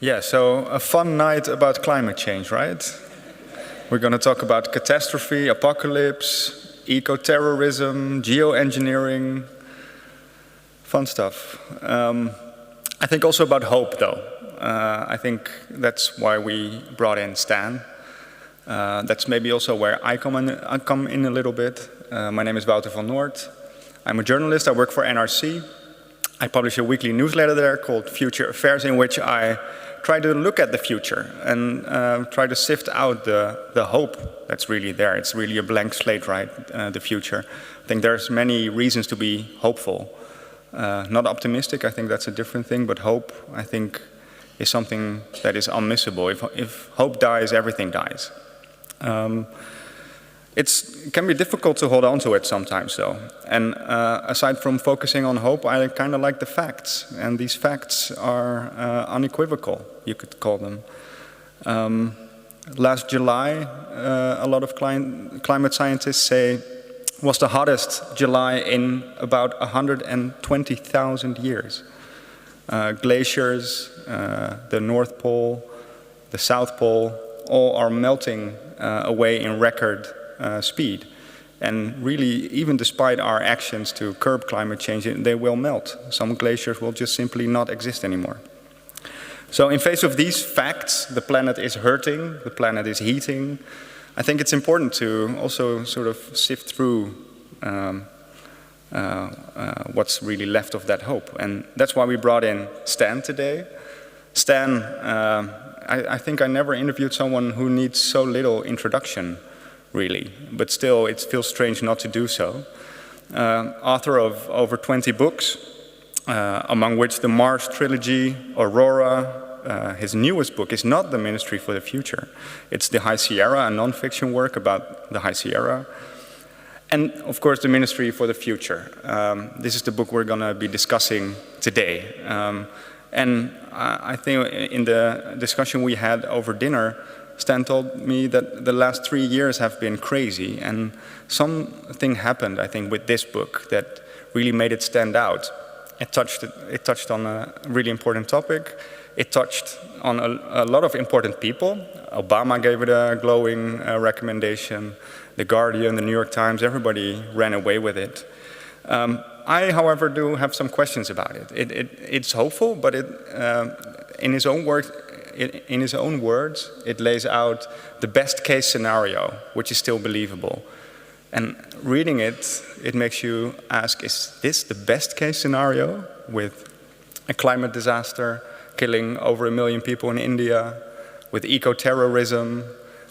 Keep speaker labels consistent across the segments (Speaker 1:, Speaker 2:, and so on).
Speaker 1: Yeah, so a fun night about climate change, right? We're going to talk about catastrophe, apocalypse, eco-terrorism, geoengineering, fun stuff. I think also about hope, though. I think that's why we brought in Stan. That's maybe also where I come in a little bit. My name is Wouter van Noort. I'm a journalist. I work for NRC. I publish a weekly newsletter there called Future Affairs, in which I try to look at the future and try to sift out the hope that's really there. It's really a blank slate, right, the future. I think there's many reasons to be hopeful. Not optimistic, I think that's a different thing, but hope, I think, is something that is unmissable. If hope dies, everything dies. It can be difficult to hold on to it sometimes, though. And aside from focusing on hope, I kind of like the facts. And these facts are unequivocal, you could call them. Last July, a lot of climate scientists say was the hottest July in about 120,000 years. Glaciers, the North Pole, the South Pole, all are melting away in record speed. And really, even despite our actions to curb climate change, they will melt. Some glaciers will just simply not exist anymore. So in face of these facts, the planet is hurting, the planet is heating. I think it's important to also sort of sift through what's really left of that hope. And that's why we brought in Stan today. Stan, I think I never interviewed someone who needs so little introduction, really, but still it feels strange not to do so. Author of over 20 books, among which the Mars trilogy, Aurora. His newest book is not The Ministry for the Future. It's The High Sierra, a non-fiction work about the High Sierra. And of course, The Ministry for the Future. This is the book we're going to be discussing today. And I think in the discussion we had over dinner, Stan told me that the last 3 years have been crazy, and something happened, I think, with this book that really made it stand out. It touched on a really important topic. It touched on a lot of important people. Obama gave it a glowing recommendation. The Guardian, the New York Times, everybody ran away with it. I, however, do have some questions about it. It's hopeful, but in his own words, it lays out the best case scenario, which is still believable. And reading it, it makes you ask, is this the best case scenario with a climate disaster killing over 1 million people in India, with eco-terrorism,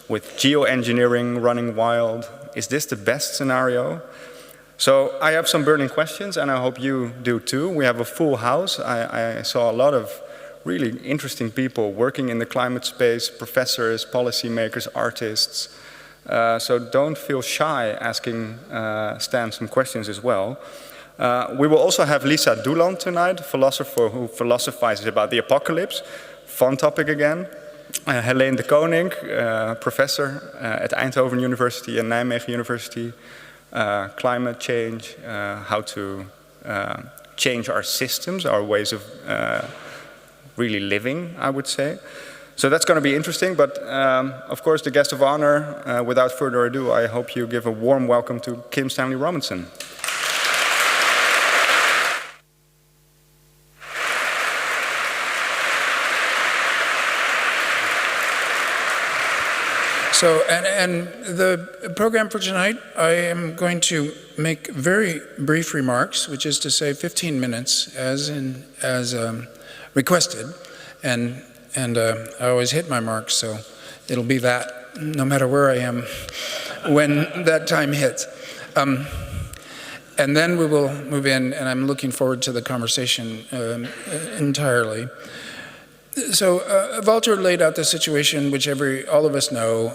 Speaker 1: with geoengineering running wild? Is this the best scenario? So I have some burning questions, and I hope you do too. We have a full house. I saw a lot of really interesting people working in the climate space, professors, policymakers, artists. So don't feel shy asking Stan some questions as well. We will also have Lisa Douland tonight, a philosopher who philosophizes about the apocalypse. Fun topic again. Helene de Koning, professor at Eindhoven University and Nijmegen University. Climate change, how to change our systems, our ways of really living, I would say. So that's going to be interesting, but of course the guest of honor, without further ado, I hope you give a warm welcome to Kim Stanley Robinson.
Speaker 2: So, and the program for tonight, I am going to make very brief remarks, which is to say 15 minutes as requested, and I always hit my marks, so it'll be that no matter where I am when that time hits. And then we will move in, and I'm looking forward to the conversation entirely. So Walter laid out the situation which all of us know.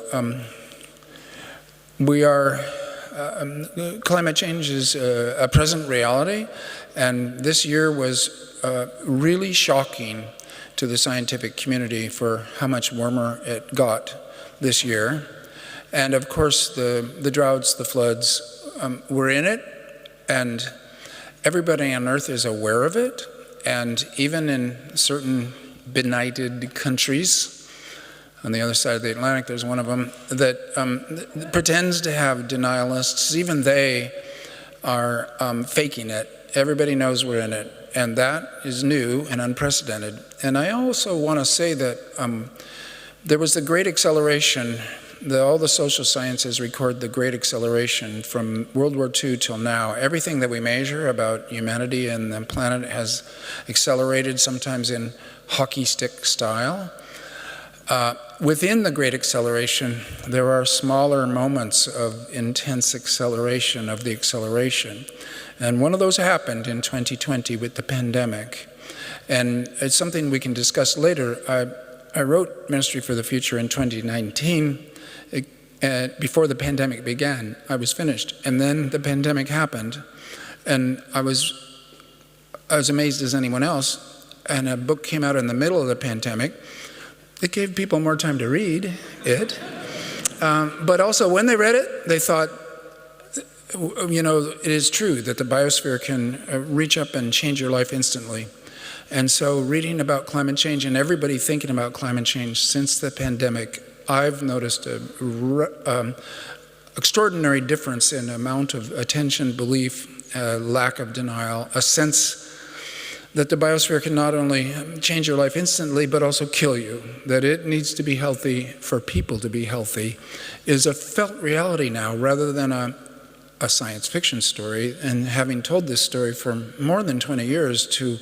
Speaker 2: Climate change is a present reality, and this year was really shocking to the scientific community for how much warmer it got this year. And of course the droughts, the floods, were in it, and everybody on Earth is aware of it, and even in certain benighted countries. On the other side of the Atlantic, there's one of them that pretends to have denialists. Even they are faking it. Everybody knows we're in it. And that is new and unprecedented. And I also want to say that there was the great acceleration. All the social sciences record the great acceleration from World War II till now. Everything that we measure about humanity and the planet has accelerated, sometimes in hockey stick style. Within the great acceleration, there are smaller moments of intense acceleration of the acceleration. And one of those happened in 2020 with the pandemic. And it's something we can discuss later. I wrote Ministry for the Future in 2019. Before the pandemic began, I was finished. And then the pandemic happened. And I was as amazed as anyone else. And a book came out in the middle of the pandemic. It gave people more time to read it. But also when they read it, they thought, you know, it is true that the biosphere can reach up and change your life instantly. And so reading about climate change and everybody thinking about climate change since the pandemic, I've noticed an extraordinary difference in amount of attention, belief, lack of denial, a sense that the biosphere can not only change your life instantly, but also kill you, that it needs to be healthy for people to be healthy, is a felt reality now rather than a science fiction story. And having told this story for more than 20 years to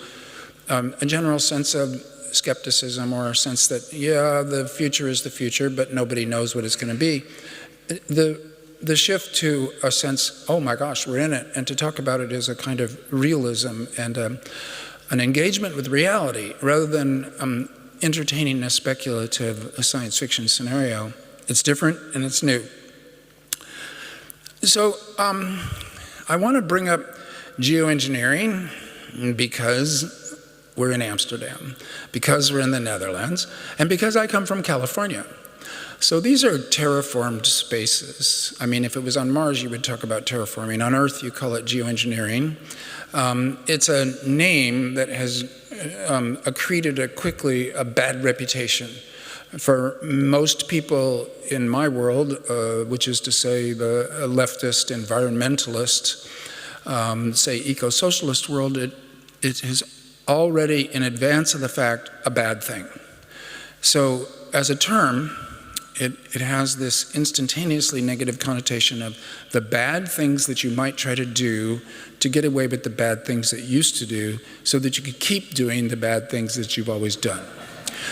Speaker 2: a general sense of skepticism, or a sense that, yeah, the future is the future, but nobody knows what it's going to be. The shift to a sense, oh my gosh, we're in it, and to talk about it as a kind of realism and an engagement with reality, rather than entertaining a speculative science fiction scenario. It's different and it's new. So I want to bring up geoengineering because we're in Amsterdam, because we're in the Netherlands, and because I come from California. So these are terraformed spaces. I mean, if it was on Mars, you would talk about terraforming. On Earth, you call it geoengineering. It's a name that has accreted quickly a bad reputation. For most people in my world, which is to say the leftist, environmentalist, say eco-socialist world, it is already in advance of the fact a bad thing. So as a term, it has this instantaneously negative connotation of the bad things that you might try to do to get away with the bad things that you used to do, so that you could keep doing the bad things that you've always done.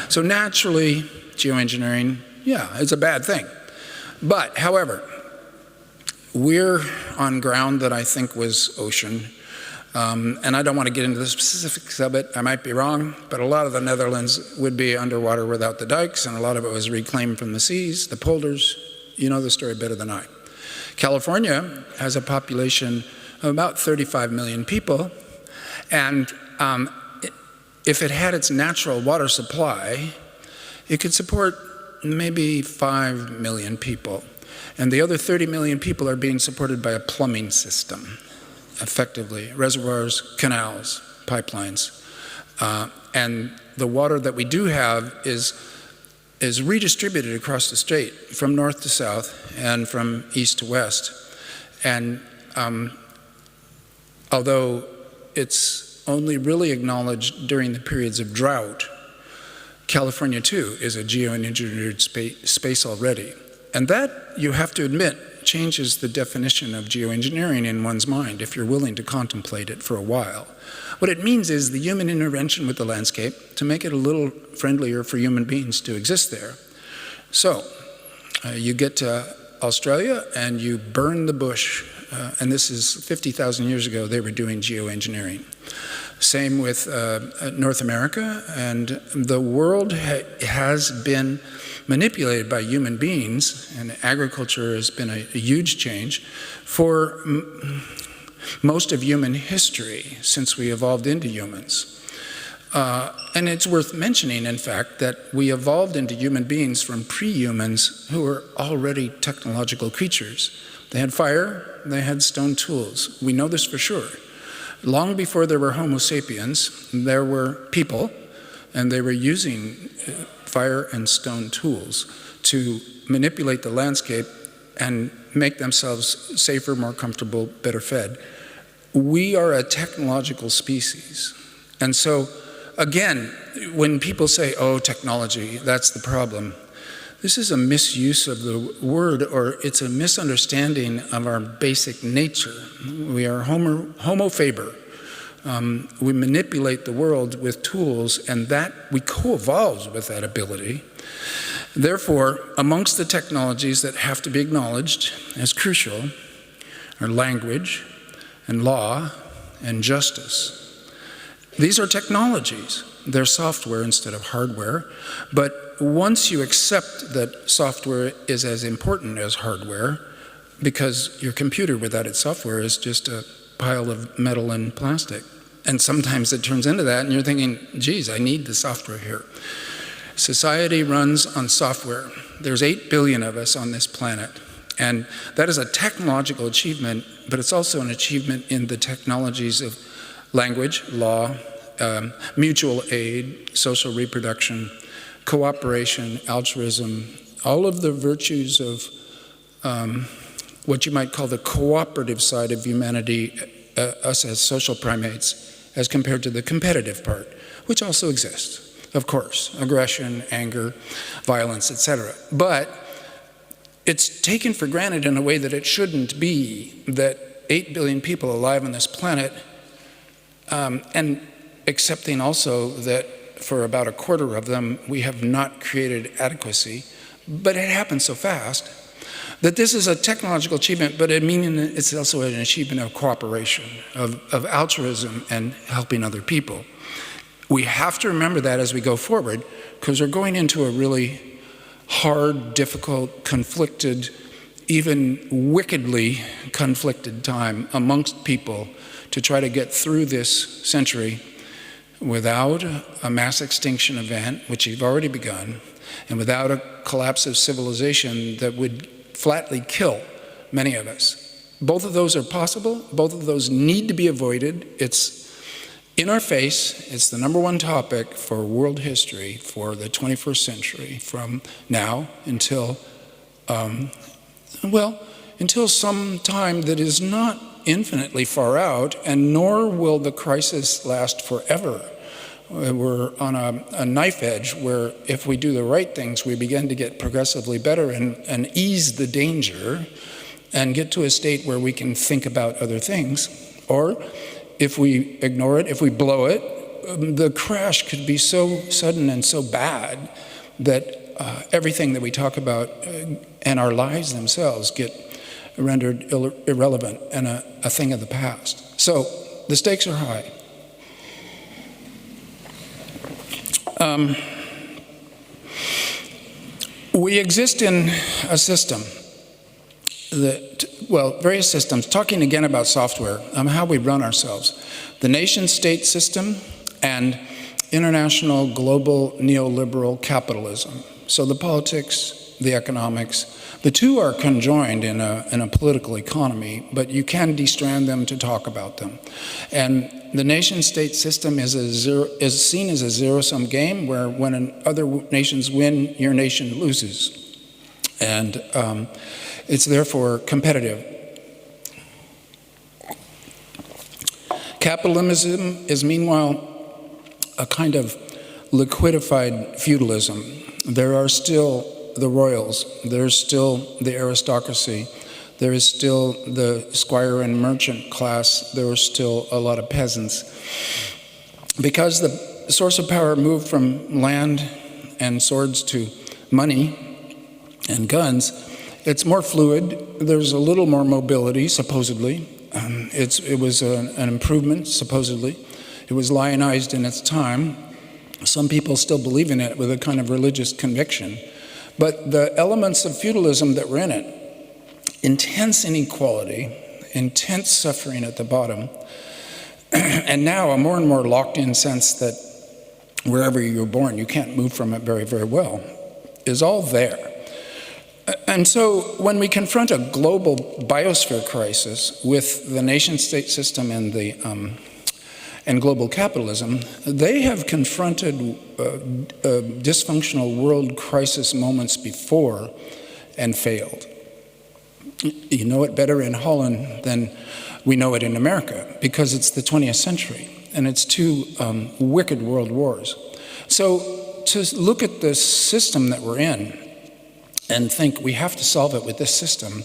Speaker 2: So naturally, geoengineering, yeah, it's a bad thing. But, however, we're on ground that I think was ocean. And I don't want to get into the specifics of it. I might be wrong, but a lot of the Netherlands would be underwater without the dikes, and a lot of it was reclaimed from the seas, the polders. You know the story better than I. California has a population of about 35 million people, and if it had its natural water supply, it could support maybe 5 million people. And the other 30 million people are being supported by a plumbing system. Effectively, reservoirs, canals, pipelines. And the water that we do have is redistributed across the state from north to south and from east to west. And although it's only really acknowledged during the periods of drought, California too is a geoengineered space already. And that, you have to admit, changes the definition of geoengineering in one's mind if you're willing to contemplate it for a while. What it means is the human intervention with the landscape to make it a little friendlier for human beings to exist there. So you get to Australia and you burn the bush, and this is 50,000 years ago they were doing geoengineering. Same with North America, and the world has been manipulated by human beings, and agriculture has been a huge change for most of human history since we evolved into humans. And it's worth mentioning, in fact, that we evolved into human beings from pre-humans who were already technological creatures. They had fire, they had stone tools. We know this for sure. Long before there were Homo sapiens, there were people and they were using fire and stone tools to manipulate the landscape and make themselves safer, more comfortable, better fed. We are a technological species. And so, again, when people say, oh, technology, that's the problem, this is a misuse of the word, or it's a misunderstanding of our basic nature. We are homo faber. We manipulate the world with tools, and that we co-evolved with that ability. Therefore, amongst the technologies that have to be acknowledged as crucial are language and law and justice. These are technologies. They're software instead of hardware. But once you accept that software is as important as hardware, because your computer without its software is just a pile of metal and plastic. And sometimes it turns into that, and you're thinking, geez, I need the software here. Society runs on software. There's 8 billion of us on this planet. And that is a technological achievement, but it's also an achievement in the technologies of language, law, mutual aid, social reproduction, cooperation, altruism, all of the virtues of what you might call the cooperative side of humanity, us as social primates, as compared to the competitive part, which also exists. Of course, aggression, anger, violence, etc. But it's taken for granted in a way that it shouldn't be, that 8 billion people alive on this planet, and accepting also that for about a quarter of them, we have not created adequacy, but it happens so fast, that this is a technological achievement, but it's also an achievement of cooperation, of altruism and helping other people. We have to remember that as we go forward, because we're going into a really hard, difficult, conflicted, even wickedly conflicted time amongst people to try to get through this century without a mass extinction event, which you've already begun, and without a collapse of civilization that would flatly kill many of us. Both of those are possible. Both of those need to be avoided. It's in our face. It's the #1 topic for world history for the 21st century, from now until, until some time that is not infinitely far out, and nor will the crisis last forever. We're on a knife edge where if we do the right things, we begin to get progressively better and ease the danger and get to a state where we can think about other things. Or if we ignore it, if we blow it, the crash could be so sudden and so bad that everything that we talk about and our lives themselves get rendered irrelevant and a thing of the past. So the stakes are high. We exist in a system that, various systems, talking again about software, how we run ourselves. The nation-state system and international global neoliberal capitalism. So the politics, the economics, the two are conjoined in a political economy, but you can destrand them to talk about them. And the nation-state system is seen as a zero-sum game where when other nations win, your nation loses. And it's therefore competitive. Capitalism is meanwhile a kind of liquidified feudalism. There are still the royals, there's still the aristocracy, there is still the squire and merchant class, there are still a lot of peasants. Because the source of power moved from land and swords to money and guns, it's more fluid, there's a little more mobility, supposedly. It was an improvement, supposedly. It was lionized in its time. Some people still believe in it with a kind of religious conviction. But the elements of feudalism that were in it, intense inequality, intense suffering at the bottom, and now a more and more locked-in sense that wherever you're born, you can't move from it very, very well, is all there. And so when we confront a global biosphere crisis with the nation-state system and and global capitalism, they have confronted dysfunctional world crisis moments before and failed. You know it better in Holland than we know it in America, because it's the 20th century, and it's two wicked world wars. So to look at the system that we're in and think we have to solve it with this system,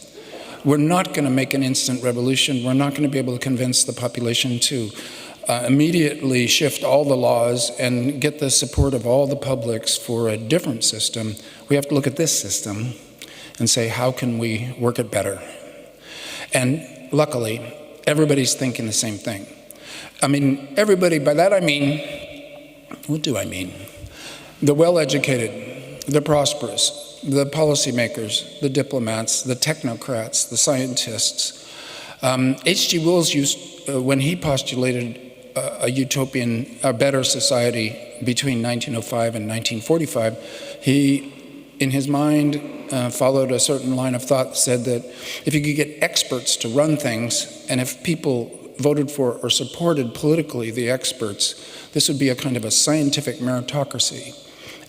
Speaker 2: we're not going to make an instant revolution. We're not going to be able to convince the population to immediately shift all the laws and get the support of all the publics for a different system. We have to look at this system and say, how can we work it better? And luckily, everybody's thinking the same thing. I mean, everybody, by that I mean, what do I mean? The well-educated, the prosperous, the policymakers, the diplomats, the technocrats, the scientists. H.G. Wells used, when he postulated a utopian, a better society between 1905 and 1945, he, in his mind, followed a certain line of thought that said that if you could get experts to run things, and if people voted for or supported politically the experts, this would be a kind of a scientific meritocracy,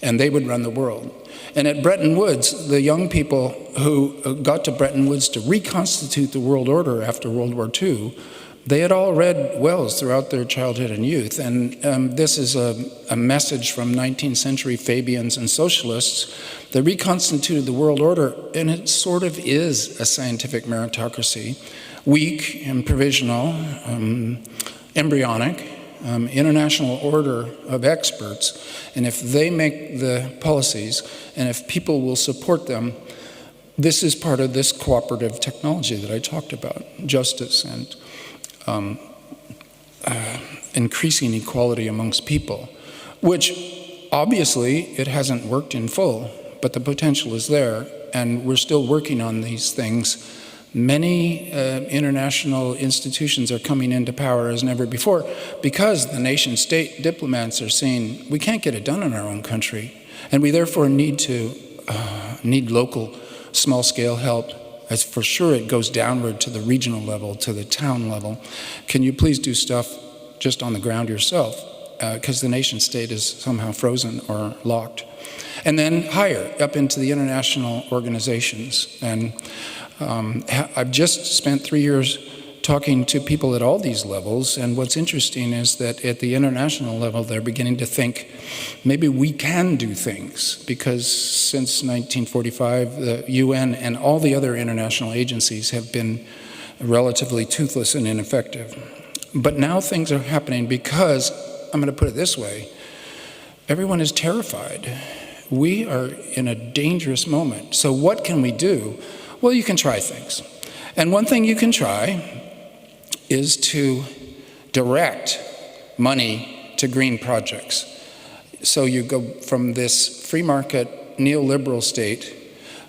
Speaker 2: and they would run the world. And at Bretton Woods, the young people who got to Bretton Woods to reconstitute the world order after World War II, they had all read Wells throughout their childhood and youth, and this is a message from 19th century Fabians and socialists. They reconstituted the world order, and it sort of is a scientific meritocracy, weak and provisional, embryonic, international order of experts, and if they make the policies, and if people will support them, this is part of this cooperative technology that I talked about, justice and increasing equality amongst people, which obviously it hasn't worked in full, but the potential is there, and we're still working on these things. Many international institutions are coming into power as never before because the nation state diplomats are saying we can't get it done in our own country, and we therefore need local small-scale help. As for sure it goes downward to the regional level, to the town level. Can you please do stuff just on the ground yourself? Because the nation state is somehow frozen or locked. And then higher, up into the international organizations. And I've just spent 3 years talking to people at all these levels, and what's interesting is that at the international level they're beginning to think maybe we can do things, because since 1945 the UN and all the other international agencies have been relatively toothless and ineffective. But now things are happening because, I'm going to put it this way, everyone is terrified. We are in a dangerous moment. So what can we do? Well, you can try things. And one thing you can try is to direct money to green projects. So you go from this free market neoliberal state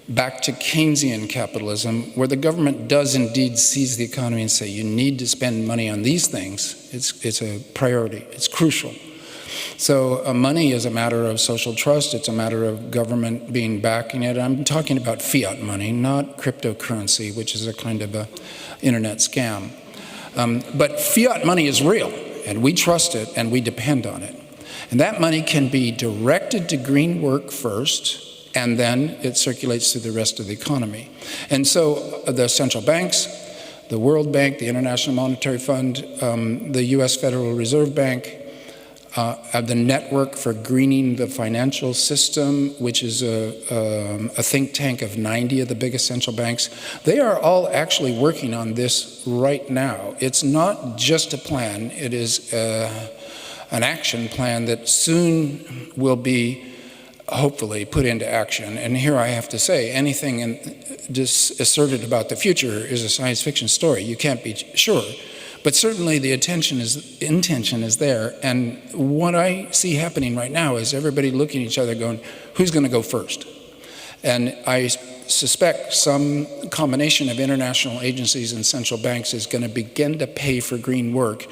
Speaker 2: back to Keynesian capitalism, where the government does indeed seize the economy and say you need to spend money on these things. It's a priority, it's crucial. So money is a matter of social trust, it's a matter of government being backing it. I'm talking about fiat money, not cryptocurrency, which is a kind of a internet scam. But fiat money is real, and we trust it, and we depend on it. And that money can be directed to green work first, and then it circulates through the rest of the economy. And so the central banks, the World Bank, the International Monetary Fund, the US Federal Reserve Bank, the Network for Greening the Financial System, which is a think tank of 90 of the biggest central banks, they are all actually working on this right now. It's not just a plan, it is an action plan that soon will be hopefully put into action. And here I have to say, anything just asserted about the future is a science fiction story. You can't be sure. But certainly the intention is there, and what I see happening right now is everybody looking at each other going, who's going to go first? And I suspect some combination of international agencies and central banks is going to begin to pay for green work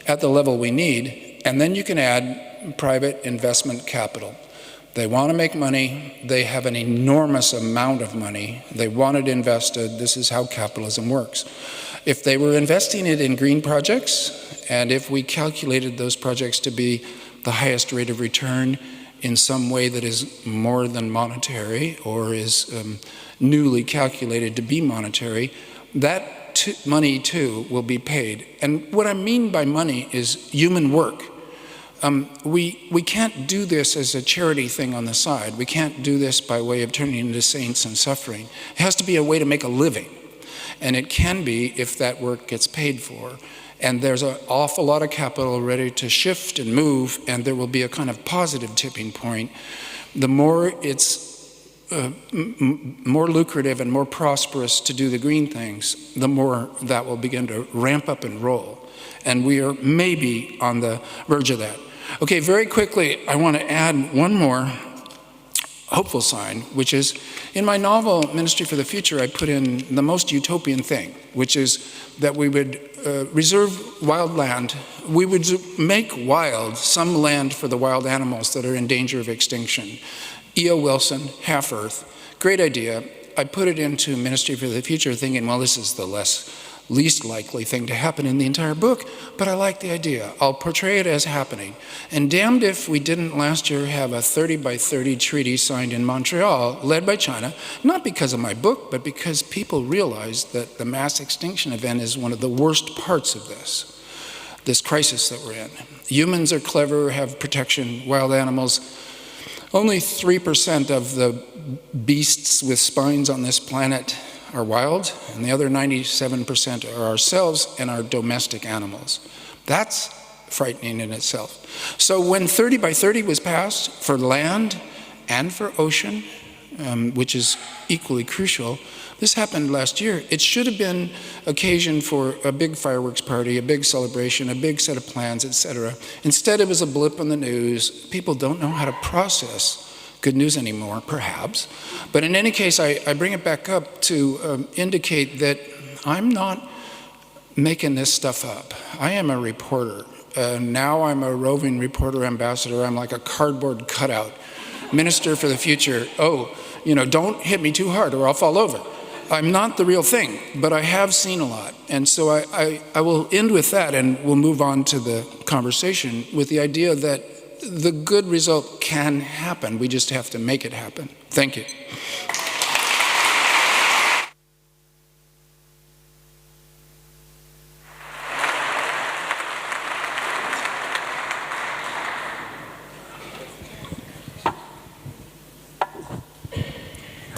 Speaker 2: at the level we need, and then you can add private investment capital. They want to make money. They have an enormous amount of money. They want it invested. This is how capitalism works. If they were investing it in green projects, and if we calculated those projects to be the highest rate of return in some way that is more than monetary or is newly calculated to be monetary, that money too will be paid. And what I mean by money is human work. We can't do this as a charity thing on the side. We can't do this by way of turning into saints and suffering. It has to be a way to make a living. And it can be if that work gets paid for. And there's an awful lot of capital ready to shift and move, and there will be a kind of positive tipping point. The more it's more lucrative and more prosperous to do the green things, the more that will begin to ramp up and roll. And we are maybe on the verge of that. Okay, very quickly, I want to add one more hopeful sign, which is in my novel, Ministry for the Future, I put in the most utopian thing, which is that we would reserve wild land. We would make wild some land for the wild animals that are in danger of extinction. E.O. Wilson, Half Earth, great idea. I put it into Ministry for the Future thinking, well, this is the least likely thing to happen in the entire book, but I like the idea. I'll portray it as happening. And damned if we didn't last year have a 30 by 30 treaty signed in Montreal, led by China, not because of my book, but because people realized that the mass extinction event is one of the worst parts of this crisis that we're in. Humans are clever, have protection, wild animals. Only 3% of the beasts with spines on this planet are wild, and the other 97% are ourselves and our domestic animals. That's frightening in itself. So when 30 by 30 was passed for land and for ocean, which is equally crucial, this happened last year. It should have been occasion for a big fireworks party, a big celebration, a big set of plans, etc. Instead, it was a blip on the news. People don't know how to process good news anymore, perhaps. But in any case, I bring it back up to indicate that I'm not making this stuff up. I am a reporter. Now I'm a roving reporter ambassador. I'm like a cardboard cutout. Minister for the Future. Oh, don't hit me too hard or I'll fall over. I'm not the real thing, but I have seen a lot. And so I will end with that, and we'll move on to the conversation with the idea that the good result can happen. We just have to make it happen. Thank you.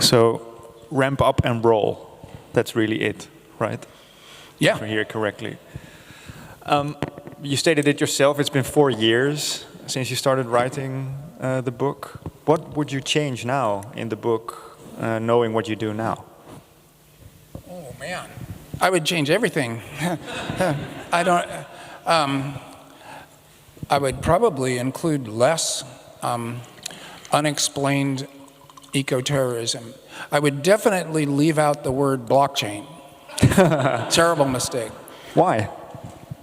Speaker 3: So, ramp up and roll. That's really it, right?
Speaker 2: Yeah.
Speaker 3: If I hear it correctly. You stated it yourself, it's been 4 years since you started writing the book. What would you change now in the book, knowing what you do now?
Speaker 2: Oh, man. I would change everything. I would probably include less unexplained eco-terrorism. I would definitely leave out the word blockchain. Terrible mistake.
Speaker 3: Why?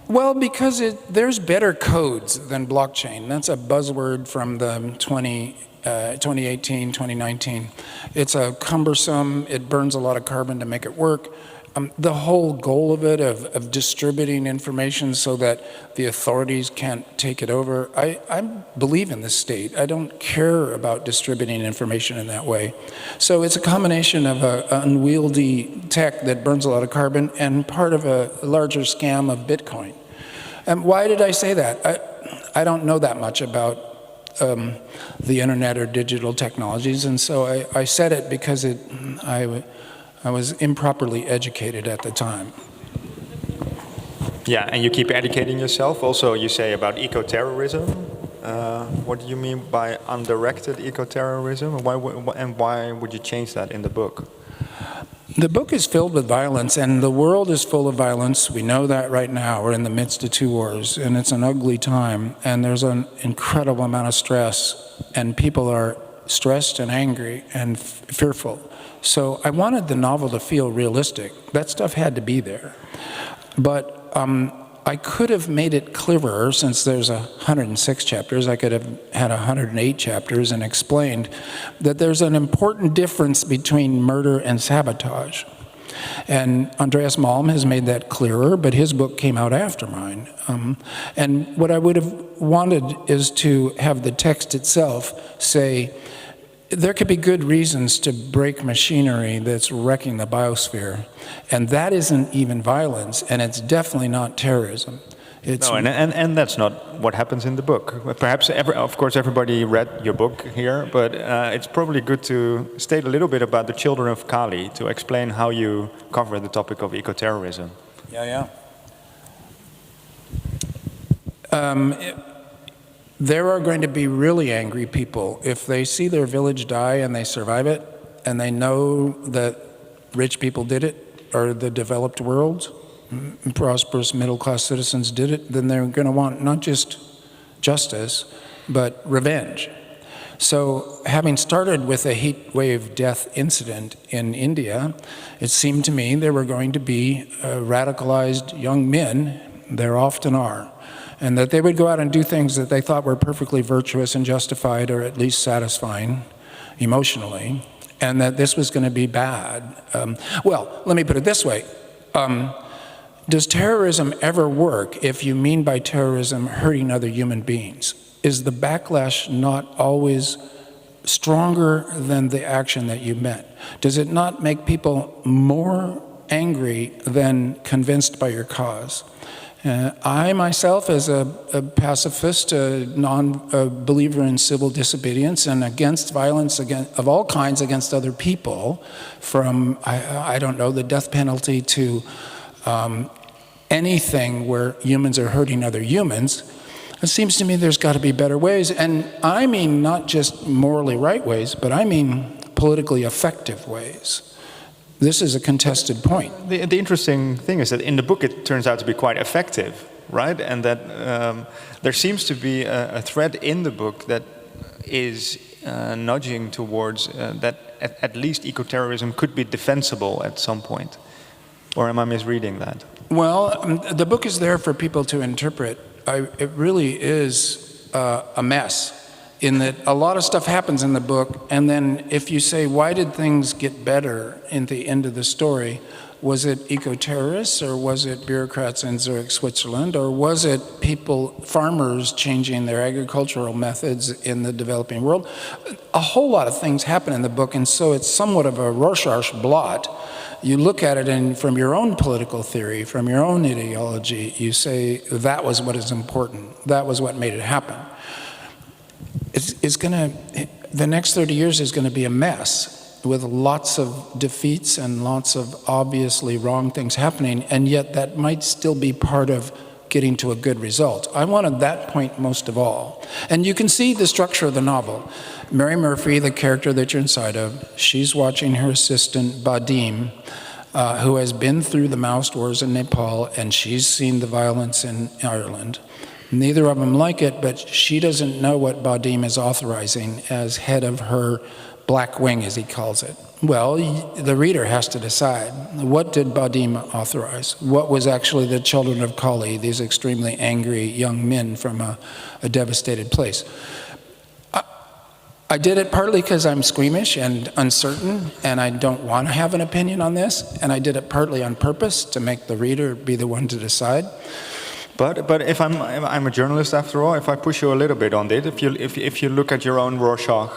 Speaker 2: Well, because there's better codes than blockchain. That's a buzzword from the 2018, 2019. It's cumbersome. It burns a lot of carbon to make it work. The whole goal of it, of distributing information so that the authorities can't take it over, I believe in the state. I don't care about distributing information in that way. So it's a combination of an unwieldy tech that burns a lot of carbon and part of a larger scam of Bitcoin. And why did I say that? I don't know that much about the internet or digital technologies, and so I said it because I was improperly educated at the time.
Speaker 3: Yeah, and you keep educating yourself. Also, you say about eco-terrorism. What do you mean by undirected eco-terrorism? And why would you change that in the book?
Speaker 2: The book is filled with violence, and the world is full of violence. We know that right now. We're in the midst of 2 wars, and it's an ugly time, and there's an incredible amount of stress, and people are stressed and angry and fearful. So I wanted the novel to feel realistic. That stuff had to be there. But I could have made it clearer, since there's 106 chapters. I could have had 108 chapters and explained that there's an important difference between murder and sabotage. And Andreas Malm has made that clearer, but his book came out after mine. And what I would have wanted is to have the text itself say, there could be good reasons to break machinery that's wrecking the biosphere, and that isn't even violence, and it's definitely not terrorism. It's
Speaker 3: No, and that's not what happens in the book. Perhaps, of course, everybody read your book here, but it's probably good to state a little bit about the Children of Kali, to explain how you cover the topic of eco-terrorism.
Speaker 2: Yeah. There are going to be really angry people if they see their village die and they survive it, and they know that rich people did it, or the developed world, prosperous middle-class citizens did it. Then they're going to want not just justice, but revenge. So having started with a heat wave death incident in India, it seemed to me there were going to be radicalized young men, there often are, and that they would go out and do things that they thought were perfectly virtuous and justified, or at least satisfying emotionally, and that this was going to be bad. Well, let me put it this way. Does terrorism ever work if you mean by terrorism hurting other human beings? Is the backlash not always stronger than the action that you meant? Does it not make people more angry than convinced by your cause? I myself, as a pacifist, a non-believer in civil disobedience and against violence of all kinds against other people, from, I don't know, the death penalty to anything where humans are hurting other humans, it seems to me there's got to be better ways. And I mean not just morally right ways, but I mean politically effective ways. This is a contested point.
Speaker 3: The interesting thing is that in the book it turns out to be quite effective, right? And that there seems to be a thread in the book that is nudging towards that at least eco-terrorism could be defensible at some point. Or am I misreading that?
Speaker 2: Well, the book is there for people to interpret. It really is a mess, in that a lot of stuff happens in the book, and then if you say, why did things get better in the end of the story? Was it eco-terrorists, or was it bureaucrats in Zurich, Switzerland, or was it farmers changing their agricultural methods in the developing world? A whole lot of things happen in the book, and so it's somewhat of a Rorschach blot. You look at it and from your own political theory, from your own ideology, you say that was what is important, that was what made it happen. The next 30 years is going to be a mess, with lots of defeats and lots of obviously wrong things happening, and yet that might still be part of getting to a good result. I wanted that point most of all. And you can see the structure of the novel. Mary Murphy, the character that you're inside of, she's watching her assistant, Badim, who has been through the Maoist wars in Nepal, and she's seen the violence in Ireland. Neither of them like it, but she doesn't know what Badim is authorizing as head of her black wing, as he calls it. Well, the reader has to decide, what did Badim authorize? What was actually the Children of Kali, these extremely angry young men from a devastated place? I did it partly because I'm squeamish and uncertain, and I don't want to have an opinion on this, and I did it partly on purpose to make the reader be the one to decide.
Speaker 3: But if I'm a journalist after all, if I push you a little bit on it, if you look at your own Rorschach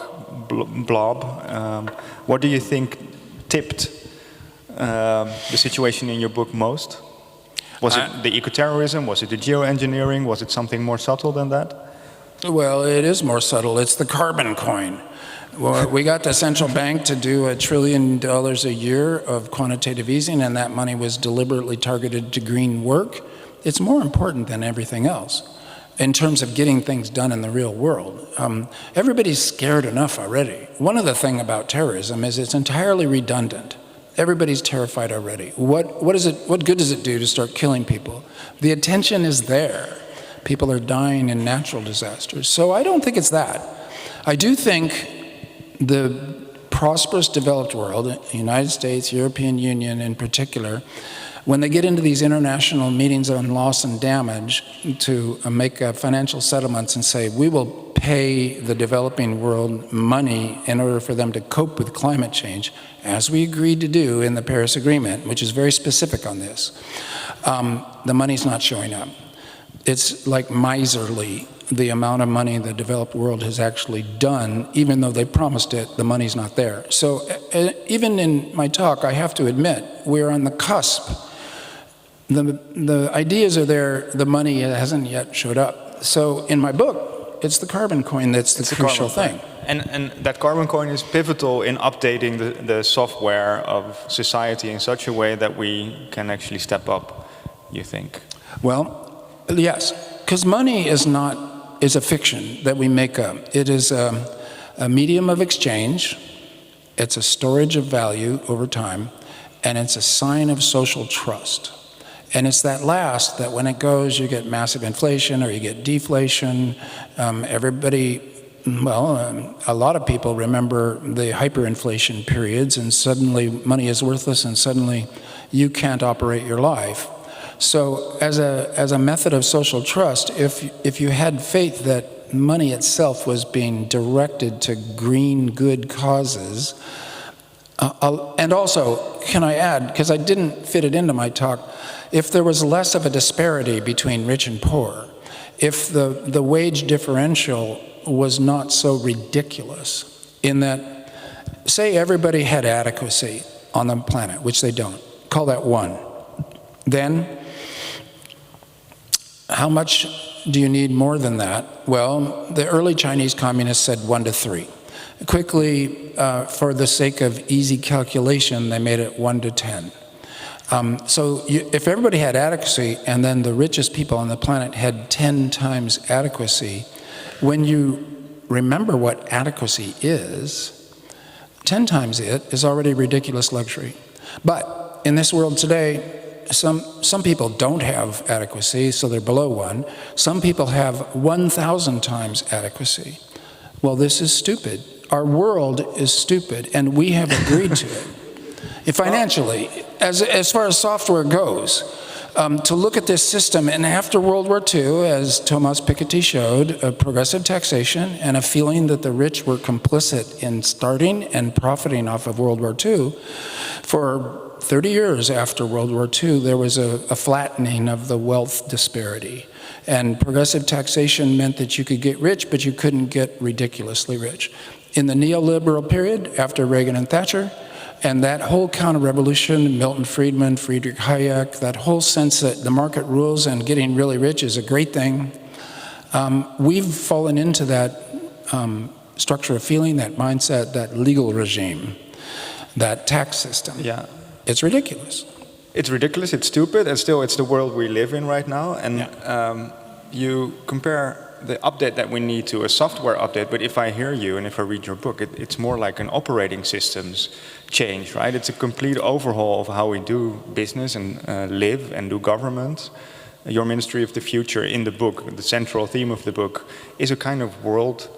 Speaker 3: blob, what do you think tipped the situation in your book most? Was it the eco-terrorism? Was it the geoengineering? Was it something more subtle than that?
Speaker 2: Well, it is more subtle. It's the carbon coin. Well, we got the central bank to do $1 trillion a year of quantitative easing, and that money was deliberately targeted to green work. It's more important than everything else in terms of getting things done in the real world. Everybody's scared enough already. One of the things about terrorism is it's entirely redundant. Everybody's terrified already. What good does it do to start killing people? The attention is there. People are dying in natural disasters. So I don't think it's that. I do think the prosperous developed world, the United States, European Union in particular, When they get into these international meetings on loss and damage to make financial settlements and say, we will pay the developing world money in order for them to cope with climate change, as we agreed to do in the Paris Agreement, which is very specific on this, the money's not showing up. It's like miserly, the amount of money the developed world has actually done. Even though they promised it, the money's not there. So even in my talk, I have to admit, we're on the cusp. The ideas are there, the money hasn't yet showed up. So in my book, it's the carbon coin that's the crucial thing.
Speaker 3: And that carbon coin is pivotal in updating the software of society in such a way that we can actually step up, you think?
Speaker 2: Well, yes, because money is a fiction that we make up. It is a medium of exchange, it's a storage of value over time, and it's a sign of social trust. And it's that last that when it goes, you get massive inflation or you get deflation. A lot of people remember the hyperinflation periods, and suddenly money is worthless and suddenly you can't operate your life. So as a method of social trust, if you had faith that money itself was being directed to green good causes, and also, can I add, because I didn't fit it into my talk, if there was less of a disparity between rich and poor, if the wage differential was not so ridiculous, in that, say everybody had adequacy on the planet, which they don't, call that 1. Then, how much do you need more than that? Well, the early Chinese communists said 1 to 3. Quickly, for the sake of easy calculation, they made it 1 to 10. So if everybody had adequacy and then the richest people on the planet had 10 times adequacy, when you remember what adequacy is, 10 times it is already ridiculous luxury. But in this world today, some people don't have adequacy, so they're below 1. Some people have 1,000 times adequacy. Well, this is stupid. Our world is stupid, and we have agreed to it. Financially, as far as software goes, to look at this system, and after World War II, as Thomas Piketty showed, a progressive taxation and a feeling that the rich were complicit in starting and profiting off of World War II, for 30 years after World War II, there was a flattening of the wealth disparity. And progressive taxation meant that you could get rich, but you couldn't get ridiculously rich. In the neoliberal period, after Reagan and Thatcher, and that whole counter-revolution, Milton Friedman, Friedrich Hayek, that whole sense that the market rules and getting really rich is a great thing, we've fallen into that structure of feeling, that mindset, that legal regime, that tax system.
Speaker 3: Yeah.
Speaker 2: It's ridiculous.
Speaker 3: It's ridiculous, it's stupid, and still it's the world we live in right now. And you compare the update that we need to a software update, but if I hear you and if I read your book, it's more like an operating systems change, right? It's a complete overhaul of how we do business and live and do government. Your Ministry of the Future in the book, the central theme of the book, is a kind of world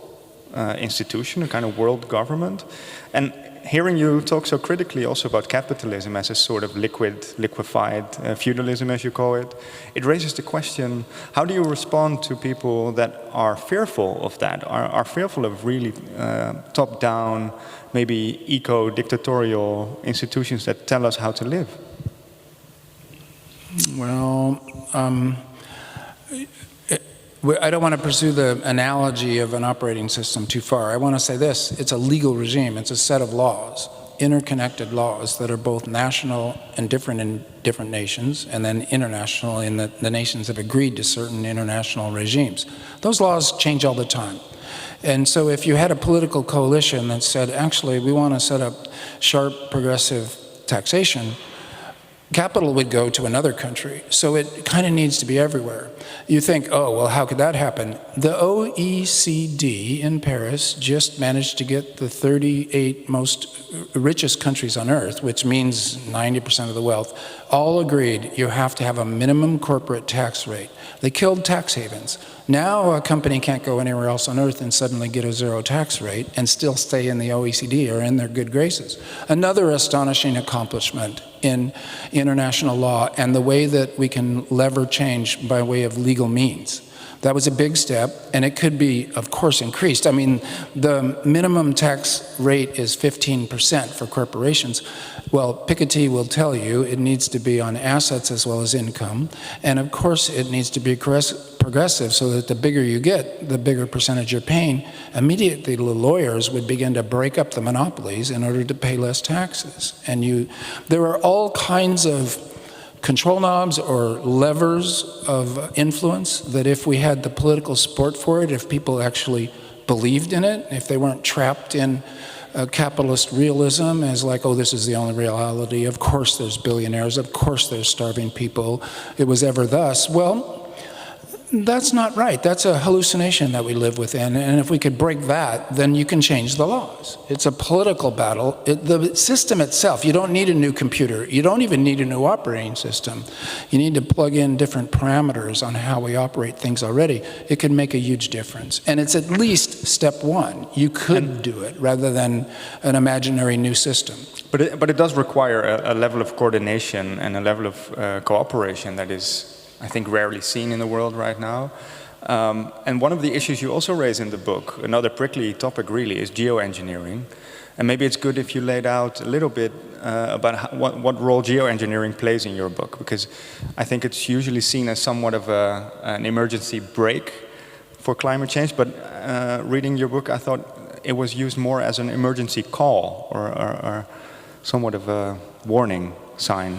Speaker 3: institution, a kind of world government. And hearing you talk so critically also about capitalism as a sort of liquefied feudalism, as you call it, it raises the question, how do you respond to people that are fearful of that, are fearful of really top-down, maybe eco-dictatorial institutions that tell us how to live?
Speaker 2: Well, I don't want to pursue the analogy of an operating system too far. I want to say this, it's a legal regime, it's a set of laws, interconnected laws that are both national and different in different nations, and then international in that the nations have agreed to certain international regimes. Those laws change all the time. And so if you had a political coalition that said, actually, we want to set up sharp progressive taxation, capital would go to another country. So it kind of needs to be everywhere. You think, oh, well, how could that happen? The OECD in Paris just managed to get the 38 most richest countries on earth, which means 90% of the wealth, all agreed you have to have a minimum corporate tax rate. They killed tax havens. Now a company can't go anywhere else on earth and suddenly get a zero tax rate and still stay in the OECD or in their good graces. Another astonishing accomplishment in international law and the way that we can lever change by way of legal means. That was a big step, and it could be, of course, increased. I mean, the minimum tax rate is 15% for corporations. Well, Piketty will tell you it needs to be on assets as well as income, and of course it needs to be progressive so that the bigger you get, the bigger percentage you're paying. Immediately the lawyers would begin to break up the monopolies in order to pay less taxes. And there are all kinds of control knobs or levers of influence that if we had the political support for it, if people actually believed in it, if they weren't trapped in capitalist realism as like, oh, this is the only reality, of course there's billionaires, of course there's starving people, it was ever thus. Well, that's not right. That's a hallucination that we live within, and if we could break that, then you can change the laws. It's a political battle. The system itself, you don't need a new computer. You don't even need a new operating system. You need to plug in different parameters on how we operate things already. It can make a huge difference, and it's at least step one. You could do it rather than an imaginary new system.
Speaker 3: But it does require a level of coordination and a level of cooperation that is, I think, rarely seen in the world right now. And one of the issues you also raise in the book, another prickly topic really, is geoengineering. And maybe it's good if you laid out a little bit about what role geoengineering plays in your book, because I think it's usually seen as somewhat of an emergency brake for climate change, but reading your book, I thought it was used more as an emergency call or somewhat of a warning sign.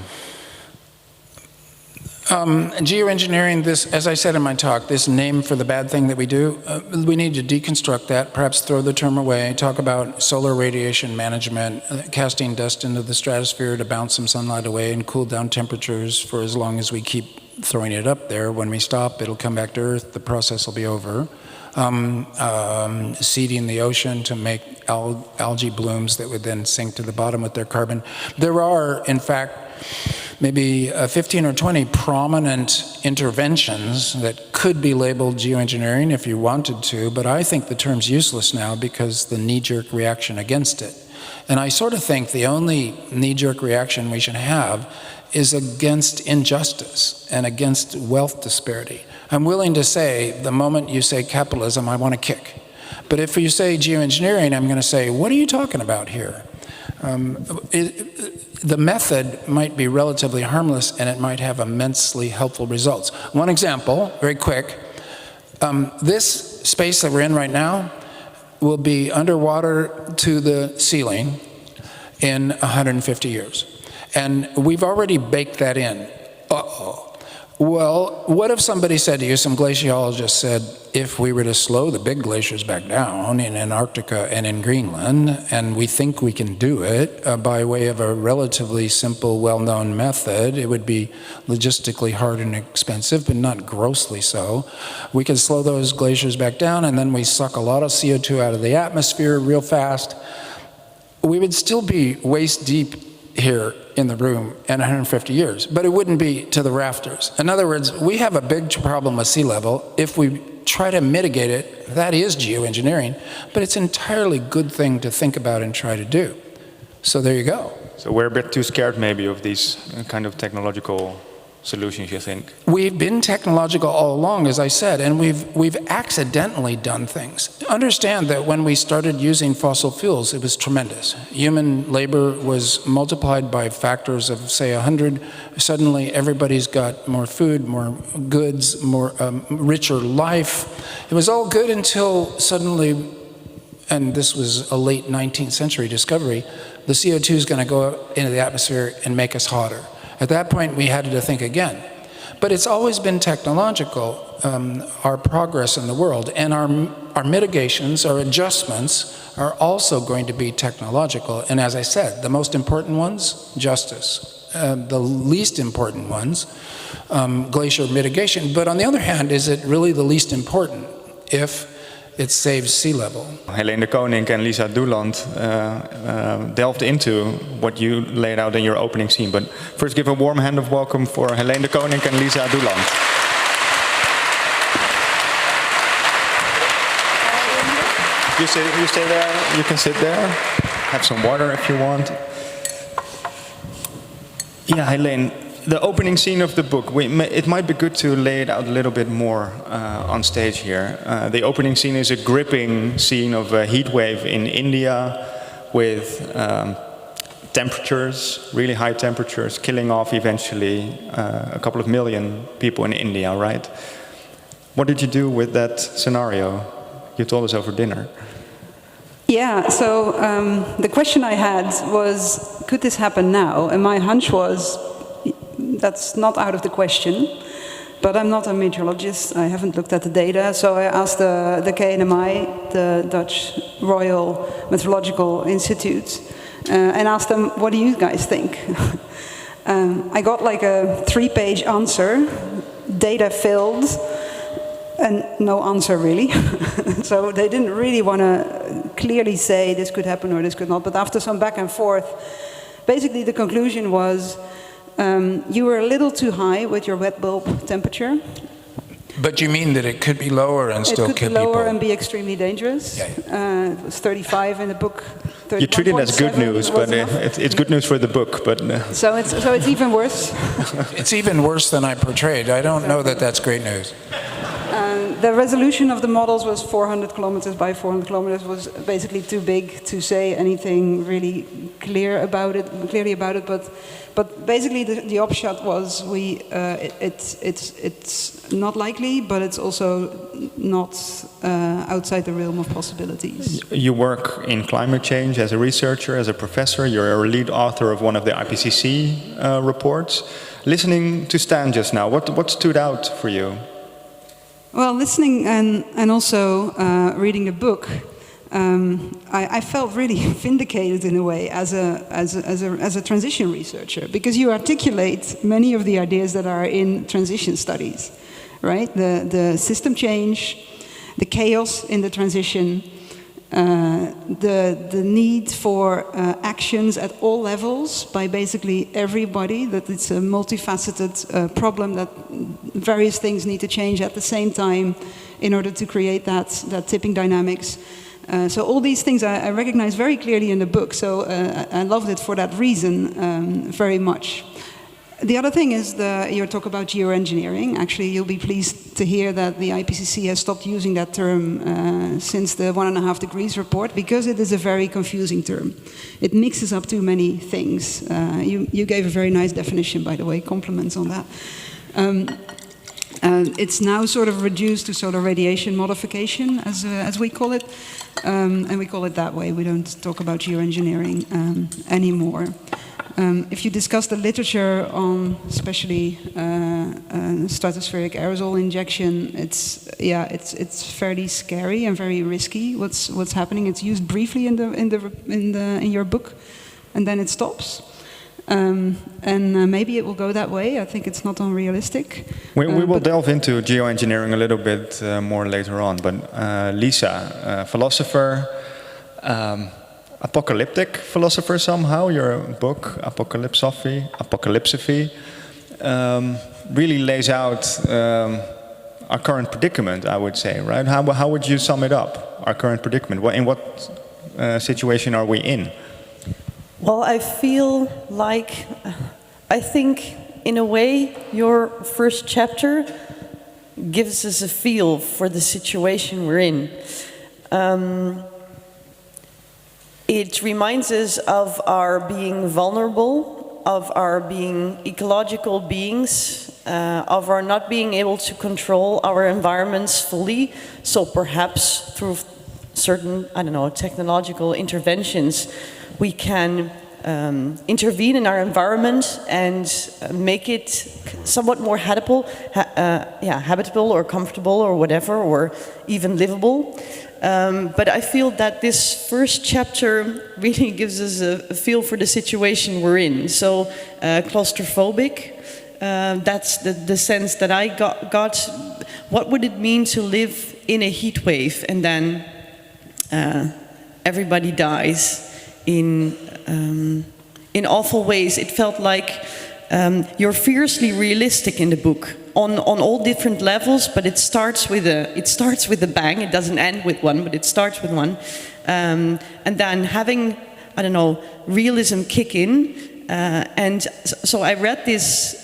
Speaker 2: Geoengineering, this, as I said in my talk, this name for the bad thing that we do, we need to deconstruct that, perhaps throw the term away, talk about solar radiation management, casting dust into the stratosphere to bounce some sunlight away and cool down temperatures for as long as we keep throwing it up there. When we stop, it'll come back to Earth, the process will be over. Seeding the ocean to make algae blooms that would then sink to the bottom with their carbon. There are, in fact, maybe 15 or 20 prominent interventions that could be labeled geoengineering if you wanted to, but I think the term's useless now because the knee-jerk reaction against it. And I sort of think the only knee-jerk reaction we should have is against injustice and against wealth disparity. I'm willing to say, the moment you say capitalism, I want to kick. But if you say geoengineering, I'm going to say, what are you talking about here? The method might be relatively harmless and it might have immensely helpful results. One example, very quick, this space that we're in right now will be underwater to the ceiling in 150 years. And we've already baked that in. Uh-oh. Well, what if somebody said to you, some glaciologist said, if we were to slow the big glaciers back down in Antarctica and in Greenland, and we think we can do it by way of a relatively simple, well-known method, it would be logistically hard and expensive, but not grossly so. We could slow those glaciers back down, and then we suck a lot of CO2 out of the atmosphere real fast. We would still be waist deep here in the room in 150 years, but it wouldn't be to the rafters. In other words, we have a big problem with sea level. If we try to mitigate it, that is geoengineering, but it's an entirely good thing to think about and try to do. So there you go.
Speaker 3: So we're a bit too scared maybe of these kind of technological solutions, you think?
Speaker 2: We've been technological all along, as I said, and we've accidentally done things. Understand that when we started using fossil fuels, it was tremendous. Human labor was multiplied by factors of, say, 100. Suddenly, everybody's got more food, more goods, more richer life. It was all good until suddenly, and this was a late 19th century discovery, the CO2 is going to go into the atmosphere and make us hotter. At that point, we had to think again. But it's always been technological, our progress in the world, and our mitigations, our adjustments are also going to be technological. And as I said, the most important ones, justice. The least important ones, glacier mitigation. But on the other hand, is it really the least important if it saves sea level?
Speaker 3: Helene de Koning and Lisa Douland delved into what you laid out in your opening scene. But first, give a warm hand of welcome for Helene de Koning and Lisa Douland. You stay there. You can sit there. Have some water if you want.
Speaker 1: Yeah, Helene, the opening scene of the book, it might be good to lay it out a little bit more on stage here. The opening scene is a gripping scene of a heat wave in India with temperatures, really high temperatures, killing off eventually a couple of million people in India, right? What did you do with that scenario? You told us over dinner.
Speaker 4: Yeah, so the question I had was, could this happen now? And my hunch was, that's not out of the question. But I'm not a meteorologist, I haven't looked at the data, so I asked the KNMI, the Dutch Royal Meteorological Institute, and asked them, what do you guys think? I got like a 3-page answer, data filled, and no answer really. So they didn't really want to clearly say this could happen or this could not, but after some back and forth, basically the conclusion was, you were a little too high with your wet bulb temperature.
Speaker 2: But you mean that it could be lower and still kill people?
Speaker 4: It could be lower and be extremely dangerous.
Speaker 2: Yeah.
Speaker 4: It was 35 in the book.
Speaker 1: You treat it as good news, but it's good news for the book. But
Speaker 4: so it's even worse.
Speaker 2: It's even worse than I portrayed. I don't know that that's great news.
Speaker 4: The resolution of the models was 400 kilometers by 400 kilometers. Was basically too big to say anything really clearly about it. But basically the upshot was it's not likely, but it's also not outside the realm of possibilities.
Speaker 1: You work in climate change as a researcher, as a professor. You're a lead author of one of the IPCC reports. Listening to Stan just now, what stood out for you?
Speaker 4: Well, listening and also reading the book, I felt really vindicated in a way as a transition researcher, because you articulate many of the ideas that are in transition studies, right? The system change, the chaos in the transition, the need for actions at all levels by basically everybody, that it's a multifaceted problem, that various things need to change at the same time in order to create that tipping dynamics. So all these things I recognize very clearly in the book, so I loved it for that reason very much. The other thing is your talk about geoengineering. Actually, you'll be pleased to hear that the IPCC has stopped using that term since the 1.5 degrees report, because it is a very confusing term. It mixes up too many things. You gave a very nice definition, by the way, compliments on that. It's now sort of reduced to solar radiation modification, as we call it, and we call it that way. We don't talk about geoengineering anymore. If you discuss the literature on especially stratospheric aerosol injection, it's fairly scary and very risky. What's happening? It's used briefly in your book, and then it stops. And maybe it will go that way. I think it's not unrealistic.
Speaker 1: We will delve into geoengineering a little bit more later on. But Lisa, philosopher. Apocalyptic philosopher somehow. Your book, Apocalypsophy, really lays out our current predicament, I would say, right? How would you sum it up, our current predicament? In what situation are we in?
Speaker 5: Well, I feel like, I think in a way your first chapter gives us a feel for the situation we're in. It reminds us of our being vulnerable, of our being ecological beings, of our not being able to control our environments fully. So perhaps through certain, technological interventions, we can intervene in our environment and make it somewhat more habitable or comfortable or whatever, or even livable. But I feel that this first chapter really gives us a feel for the situation we're in. So claustrophobic, that's the sense that I got. What would it mean to live in a heat wave and then everybody dies in awful ways? It felt like you're fiercely realistic in the book. On all different levels, but it starts with a bang. It doesn't end with one, but it starts with one, and then having realism kick in, And so I read this.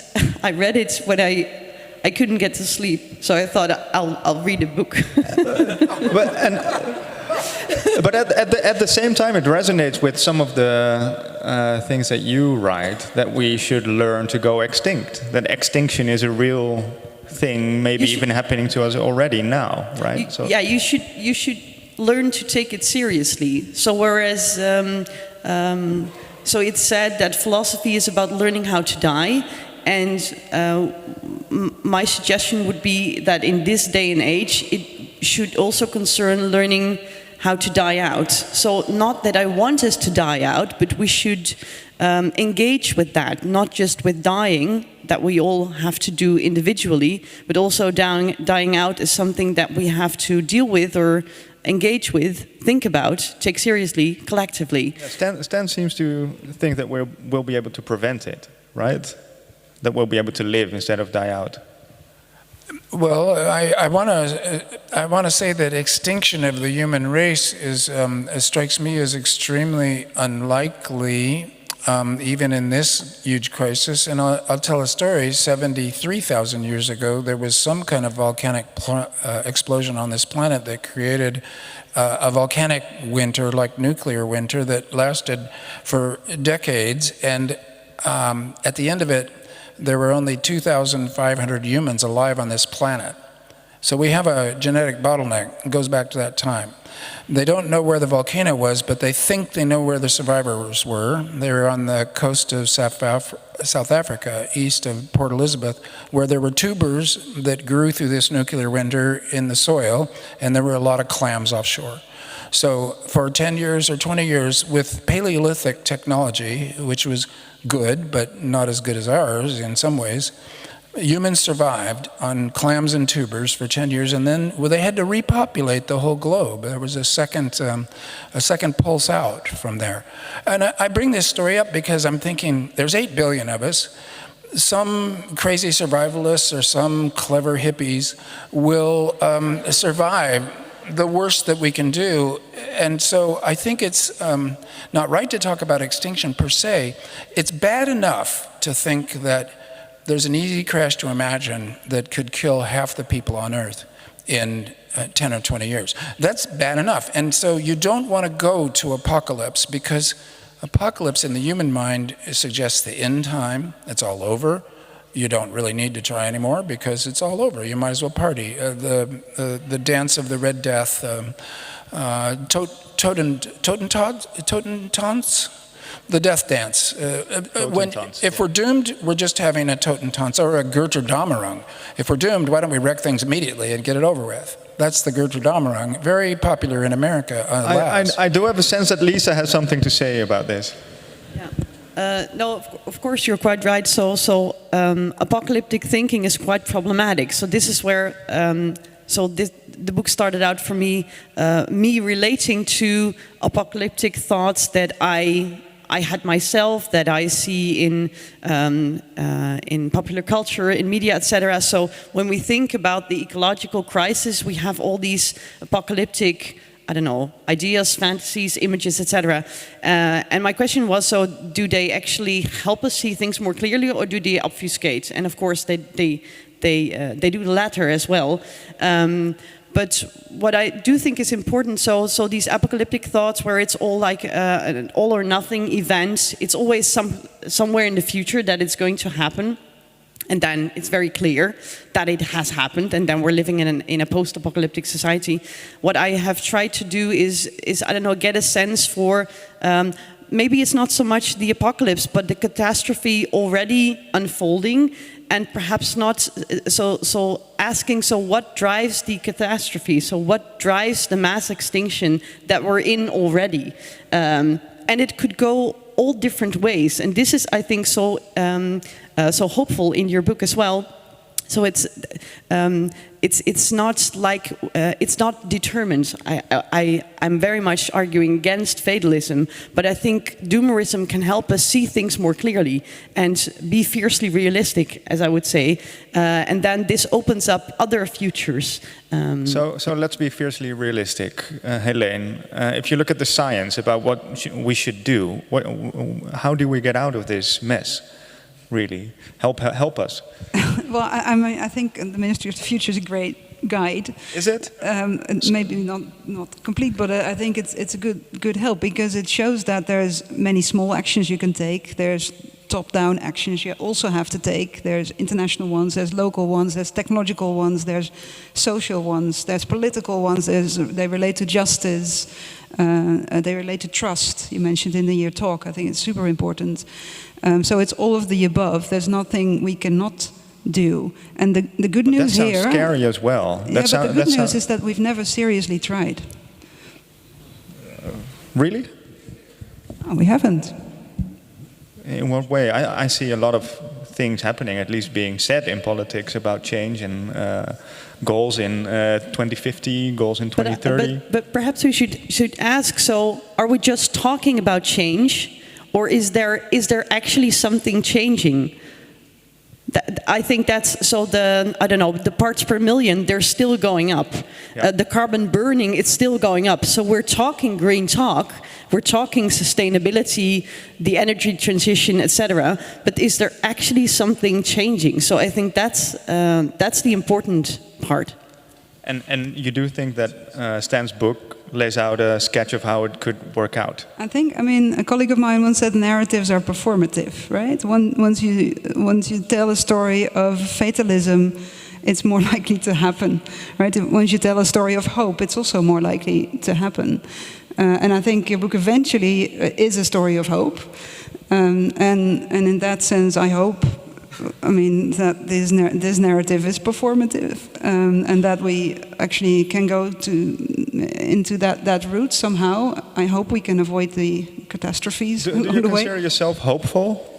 Speaker 5: I read it when I couldn't get to sleep. So I thought I'll read a book.
Speaker 3: But at the same time, it resonates with some of the things that you write, that we should learn to go extinct. That extinction is a real thing, maybe even happening to us already now, right?
Speaker 5: Yeah, you should learn to take it seriously. So whereas, so it's said that philosophy is about learning how to die, and my suggestion would be that in this day and age, it should also concern learning how to die out. So not that I want us to die out, but we should engage with that, not just with dying, that we all have to do individually, but also dying out is something that we have to deal with or engage with, think about, take seriously, collectively.
Speaker 3: Yeah, Stan seems to think that we'll be able to prevent it, right? That we'll be able to live instead of die out.
Speaker 2: Well, I want to say that extinction of the human race strikes me as extremely unlikely, even in this huge crisis. And I'll tell a story. 73,000 years ago, there was some kind of volcanic explosion on this planet that created a volcanic winter, like nuclear winter, that lasted for decades. And at the end of it, there were only 2,500 humans alive on this planet. So we have a genetic bottleneck. It goes back to that time. They don't know where the volcano was, but they think they know where the survivors were. They were on the coast of South Africa, east of Port Elizabeth, where there were tubers that grew through this nuclear winter in the soil, and there were a lot of clams offshore. So for 10 years or 20 years, with Paleolithic technology, which was good, but not as good as ours in some ways, humans survived on clams and tubers for 10 years, and then they had to repopulate the whole globe. There was a second pulse out from there. And I bring this story up because I'm thinking there's 8 billion of us. Some crazy survivalists or some clever hippies will survive the worst that we can do. And so I think it's not right to talk about extinction per se. It's bad enough to think that there's an easy crash to imagine that could kill half the people on Earth in 10 or 20 years. That's bad enough. And so you don't want to go to apocalypse, because apocalypse in the human mind suggests the end time, it's all over. You don't really need to try anymore because it's all over. You might as well party. The dance of the Red Death, Totentans, the death dance. If we're doomed, we're just having a Totentans or a Götterdämmerung. If we're doomed, why don't we wreck things immediately and get it over with? That's the Götterdämmerung, very popular in America.
Speaker 3: I do have a sense that Lisa has something to say about this.
Speaker 5: Yeah. No, of course you're quite right. So apocalyptic thinking is quite problematic. So this is where the book started out for me relating to apocalyptic thoughts that I had myself, that I see in popular culture, in media, etc. So when we think about the ecological crisis, we have all these apocalyptic, I don't know, ideas, fantasies, images, etc. And my question was, so do they actually help us see things more clearly, or do they obfuscate? And of course, they do the latter as well. But what I do think is important, so these apocalyptic thoughts where it's all like an all or nothing event, it's always somewhere in the future that it's going to happen. And then it's very clear that it has happened, and then we're living in a post-apocalyptic society. What I have tried to do is I don't know, get a sense for maybe it's not so much the apocalypse, but the catastrophe already unfolding, and perhaps not so asking, so what drives the catastrophe? So what drives the mass extinction that we're in already? And it could go all different ways, and this is, I think, so hopeful in your book as well, So it's not like it's not determined. I'm very much arguing against fatalism, but I think doomerism can help us see things more clearly and be fiercely realistic, as I would say, and then this opens up other futures.
Speaker 1: So let's be fiercely realistic, Helene. If you look at the science about what we should do, how do we get out of this mess? Really, help us.
Speaker 4: Well, I think the Ministry of the Future is a great guide.
Speaker 1: Is it?
Speaker 4: Maybe not complete, but I think it's a good help, because it shows that there's many small actions you can take. There's top-down actions you also have to take. There's international ones, there's local ones, there's technological ones, there's social ones, there's political ones. They relate to justice. They relate to trust. You mentioned in your talk. I think it's super important. So it's all of the above. There's nothing we cannot do. And the good news
Speaker 1: that
Speaker 4: here...
Speaker 1: sounds scary as well.
Speaker 4: Yeah, but the good news is that we've never seriously tried.
Speaker 1: Really?
Speaker 4: No, we haven't.
Speaker 1: In what way? I see a lot of things happening, at least being said in politics about change and goals in 2050, goals in 2030.
Speaker 5: But perhaps we should ask, so are we just talking about change? Or is there actually something changing? I think that's, so the parts per million, they're still going up.
Speaker 1: Yeah.
Speaker 5: The carbon burning, it's still going up. So we're talking green talk, we're talking sustainability, the energy transition, etc. But is there actually something changing? So I think that's the important part.
Speaker 1: And you do think that Stan's book lays out a sketch of how it could work out?
Speaker 4: I mean, a colleague of mine once said narratives are performative, right? Once you tell a story of fatalism, it's more likely to happen, right? Once you tell a story of hope, it's also more likely to happen. And I think your book eventually is a story of hope. And in that sense, I hope, that this narrative is performative, and that we actually can go into that route somehow. I hope we can avoid the catastrophes.
Speaker 1: Do you consider yourself hopeful?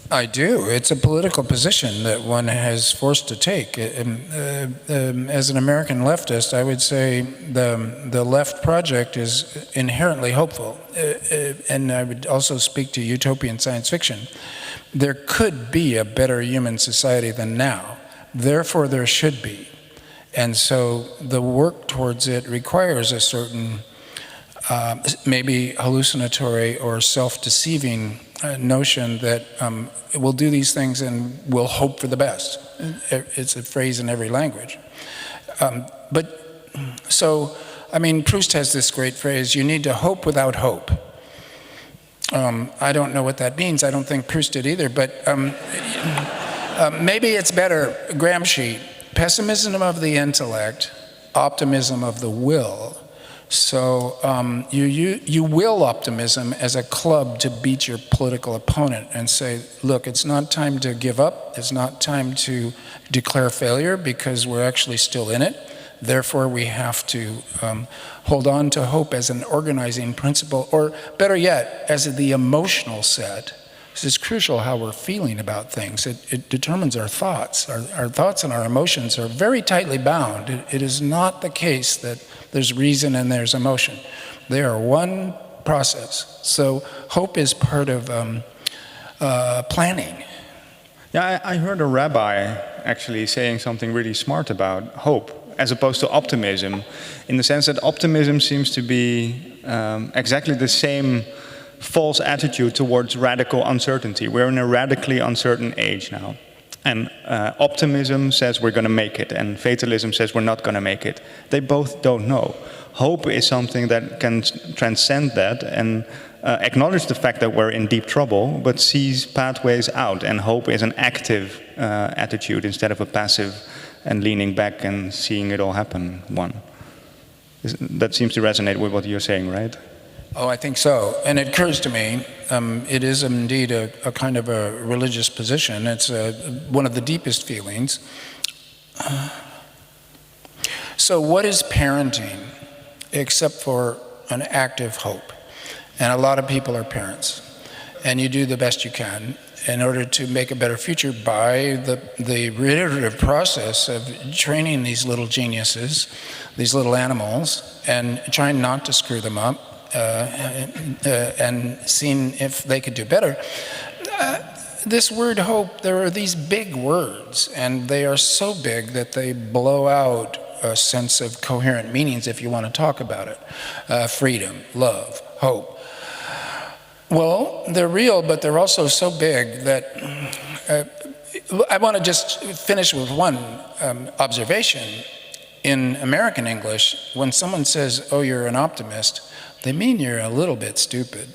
Speaker 2: I do. It's a political position that one has forced to take. As an American leftist, I would say the left project is inherently hopeful. And I would also speak to utopian science fiction. There could be a better human society than now. Therefore, there should be. And so the work towards it requires a certain, maybe hallucinatory or self-deceiving notion that we'll do these things and we'll hope for the best. It's a phrase in every language. Proust has this great phrase, you need to hope without hope. I don't know what that means. I don't think Proust did either, but maybe it's better. Gramsci, pessimism of the intellect, optimism of the will. So you will optimism as a club to beat your political opponent and say, look, it's not time to give up. It's not time to declare failure because we're actually still in it. Therefore, we have to hold on to hope as an organizing principle, or better yet, as the emotional set. This is crucial how we're feeling about things. It determines our thoughts. Our thoughts and our emotions are very tightly bound. It is not the case that there's reason and there's emotion. They are one process. So hope is part of planning.
Speaker 1: Yeah, I heard a rabbi actually saying something really smart about hope, as opposed to optimism, in the sense that optimism seems to be exactly the same false attitude towards radical uncertainty. We're in a radically uncertain age now. And optimism says we're going to make it, and fatalism says we're not going to make it. They both don't know. Hope is something that can transcend that and acknowledge the fact that we're in deep trouble, but sees pathways out. And hope is an active attitude instead of a passive and leaning back and seeing it all happen one. That seems to resonate with what you're saying, right?
Speaker 2: Oh, I think so. And it occurs to me, it is indeed a kind of a religious position. It's one of the deepest feelings. So what is parenting except for an active hope? And a lot of people are parents. And you do the best you can. in order to make a better future by the reiterative process of training these little geniuses, these little animals, and trying not to screw them up and seeing if they could do better. This word hope, there are these big words, and they are so big that they blow out a sense of coherent meanings if you want to talk about it. Freedom, love, hope. Well, they're real, but they're also so big that I want to just finish with one observation. In American English, when someone says, oh, you're an optimist, they mean you're a little bit stupid.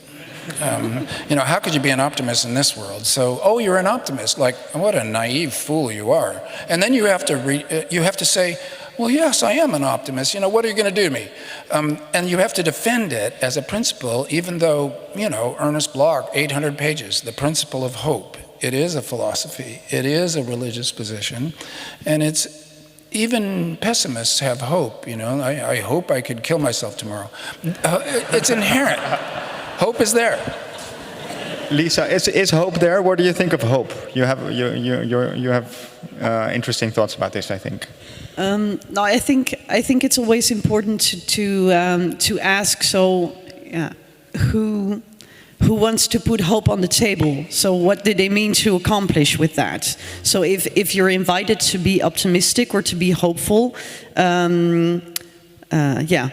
Speaker 2: You know, how could you be an optimist in this world? So, oh, you're an optimist, like, what a naive fool you are. And then you have to say, well, yes, I am an optimist. You know, what are you going to do to me? And you have to defend it as a principle, even though, you know, Ernest Bloch, 800 pages, the principle of hope. It is a philosophy. It is a religious position. And it's, even pessimists have hope, you know. I hope I could kill myself tomorrow. It's inherent. Hope is there.
Speaker 1: Lisa, is hope there? What do you think of hope? You have interesting thoughts about this, I think.
Speaker 5: No, I think it's always important to ask. So, yeah, who wants to put hope on the table? So, what did they mean to accomplish with that? So, if you're invited to be optimistic or to be hopeful, yeah,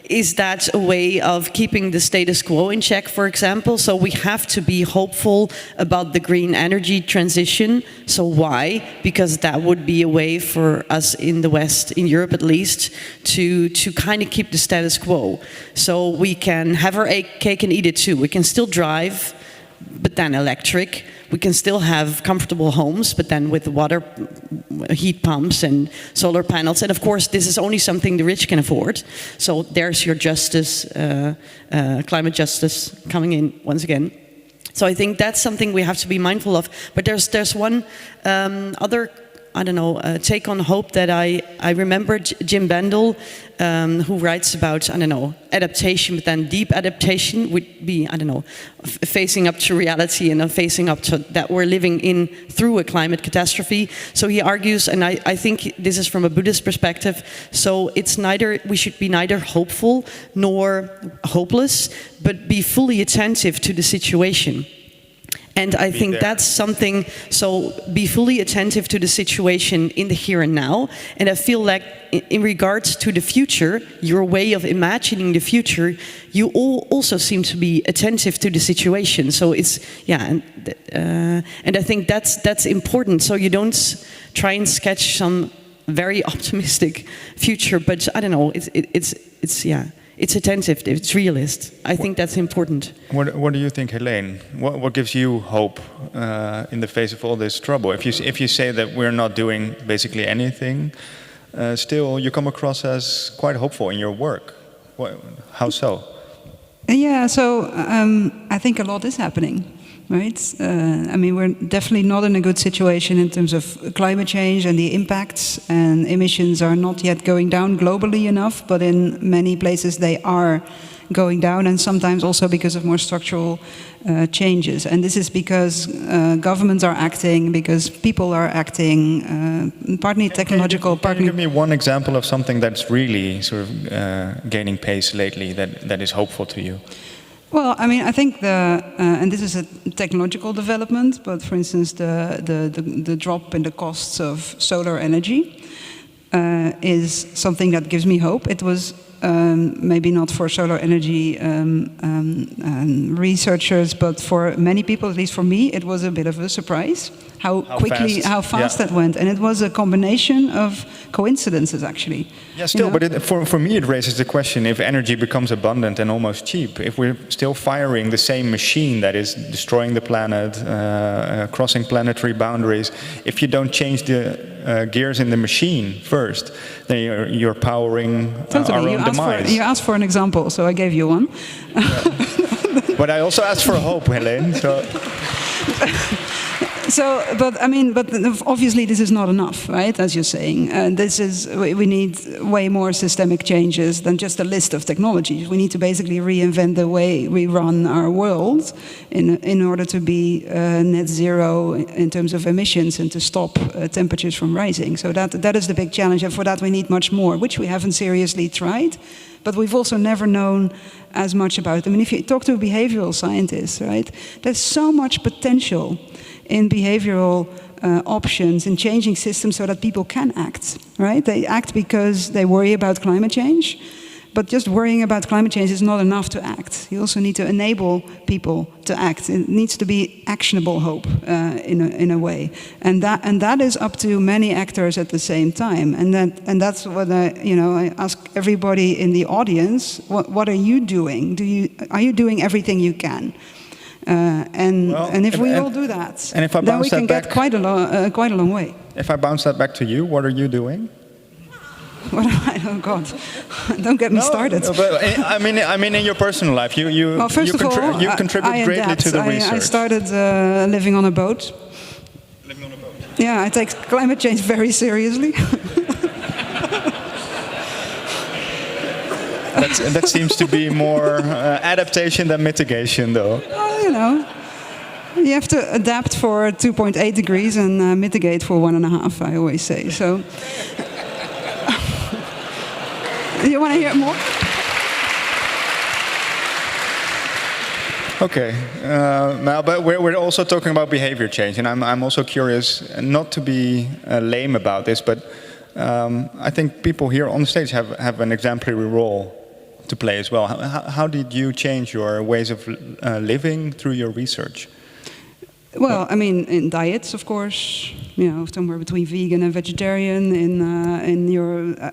Speaker 5: is that a way of keeping the status quo in check, for example? So we have to be hopeful about the green energy transition. So why? Because that would be a way for us in the West, in Europe at least, to kind of keep the status quo. So we can have our cake and eat it too. We can still drive, but then electric. We can still have comfortable homes, but then with water heat pumps and solar panels. And of course, this is only something the rich can afford. So there's your justice, climate justice coming in once again. So I think that's something we have to be mindful of. But there's one other, I don't know, take on hope that I remember Jim Bendel, who writes about, I don't know, adaptation, but then deep adaptation would be, I don't know, facing up to reality and facing up to that we're living through a climate catastrophe. So he argues, and I think this is from a Buddhist perspective, so we should be neither hopeful nor hopeless, but be fully attentive to the situation. And I think that's something, so be fully attentive to the situation in the here and now. And I feel like in regards to the future, your way of imagining the future, you all also seem to be attentive to the situation. So it's, yeah, and I think that's important. So you don't try and sketch some very optimistic future, but I don't know, it's yeah. It's attentive, it's realist. I think that's important.
Speaker 1: What do you think, Helene? What gives you hope in the face of all this trouble? If you say that we're not doing basically anything, still you come across as quite hopeful in your work. How so?
Speaker 4: Yeah, so I think a lot is happening. Right? I mean, we're definitely not in a good situation in terms of climate change and the impacts, and emissions are not yet going down globally enough, but in many places they are going down, and sometimes also because of more structural changes. And this is because governments are acting, because people are acting, partly technological, partly...
Speaker 1: Can you give me one example of something that's really sort of gaining pace lately that is hopeful to you?
Speaker 4: Well, I mean, I think and this is a technological development, but for instance, the drop in the costs of solar energy is something that gives me hope. It was maybe not for solar energy researchers, but for many people, at least for me, it was a bit of a surprise how fast that went. And it was a combination of coincidences, actually.
Speaker 1: Yeah, still, you know? But for me it raises the question, if energy becomes abundant and almost cheap, if we're still firing the same machine that is destroying the planet, crossing planetary boundaries, if you don't change the gears in the machine first, then you're powering our own demise.
Speaker 4: You asked for an example, so I gave you one.
Speaker 1: But I also asked for hope, Helene. So.
Speaker 4: but I mean, but obviously this is not enough, right? As you're saying, we need way more systemic changes than just a list of technologies. We need to basically reinvent the way we run our world in order to be net zero in terms of emissions and to stop temperatures from rising. So that is the big challenge, and for that we need much more, which we haven't seriously tried. But we've also never known as much about. I mean, if you talk to behavioral scientists, right, there's so much potential in behavioral options, in changing systems so that people can act, right? They act because they worry about climate change, but just worrying about climate change is not enough to act. You also need to enable people to act. It needs to be actionable hope in a way, and that is up to many actors at the same time. And that's what I ask everybody in the audience: what are you doing? Are you doing everything you can? And if we all do that, then we can get quite a long way.
Speaker 1: If I bounce that back to you, what are you doing?
Speaker 4: What am I? Oh God! Don't get me started.
Speaker 1: No, but I mean, in your personal life, you contribute greatly to the research.
Speaker 4: I started living on a boat.
Speaker 1: Living on a boat.
Speaker 4: Yeah, I take climate change very seriously.
Speaker 1: That seems to be more adaptation than mitigation, though.
Speaker 4: Well, you have to adapt for 2.8 degrees and mitigate for 1.5, I always say. So, you want to hear more?
Speaker 1: Okay, but we're also talking about behavior change, and I'm also curious, not to be lame about this, but I think people here on the stage have an exemplary role to play as well. How did you change your ways of living through your research?
Speaker 4: Well, I mean, in diets, of course, somewhere between vegan and vegetarian.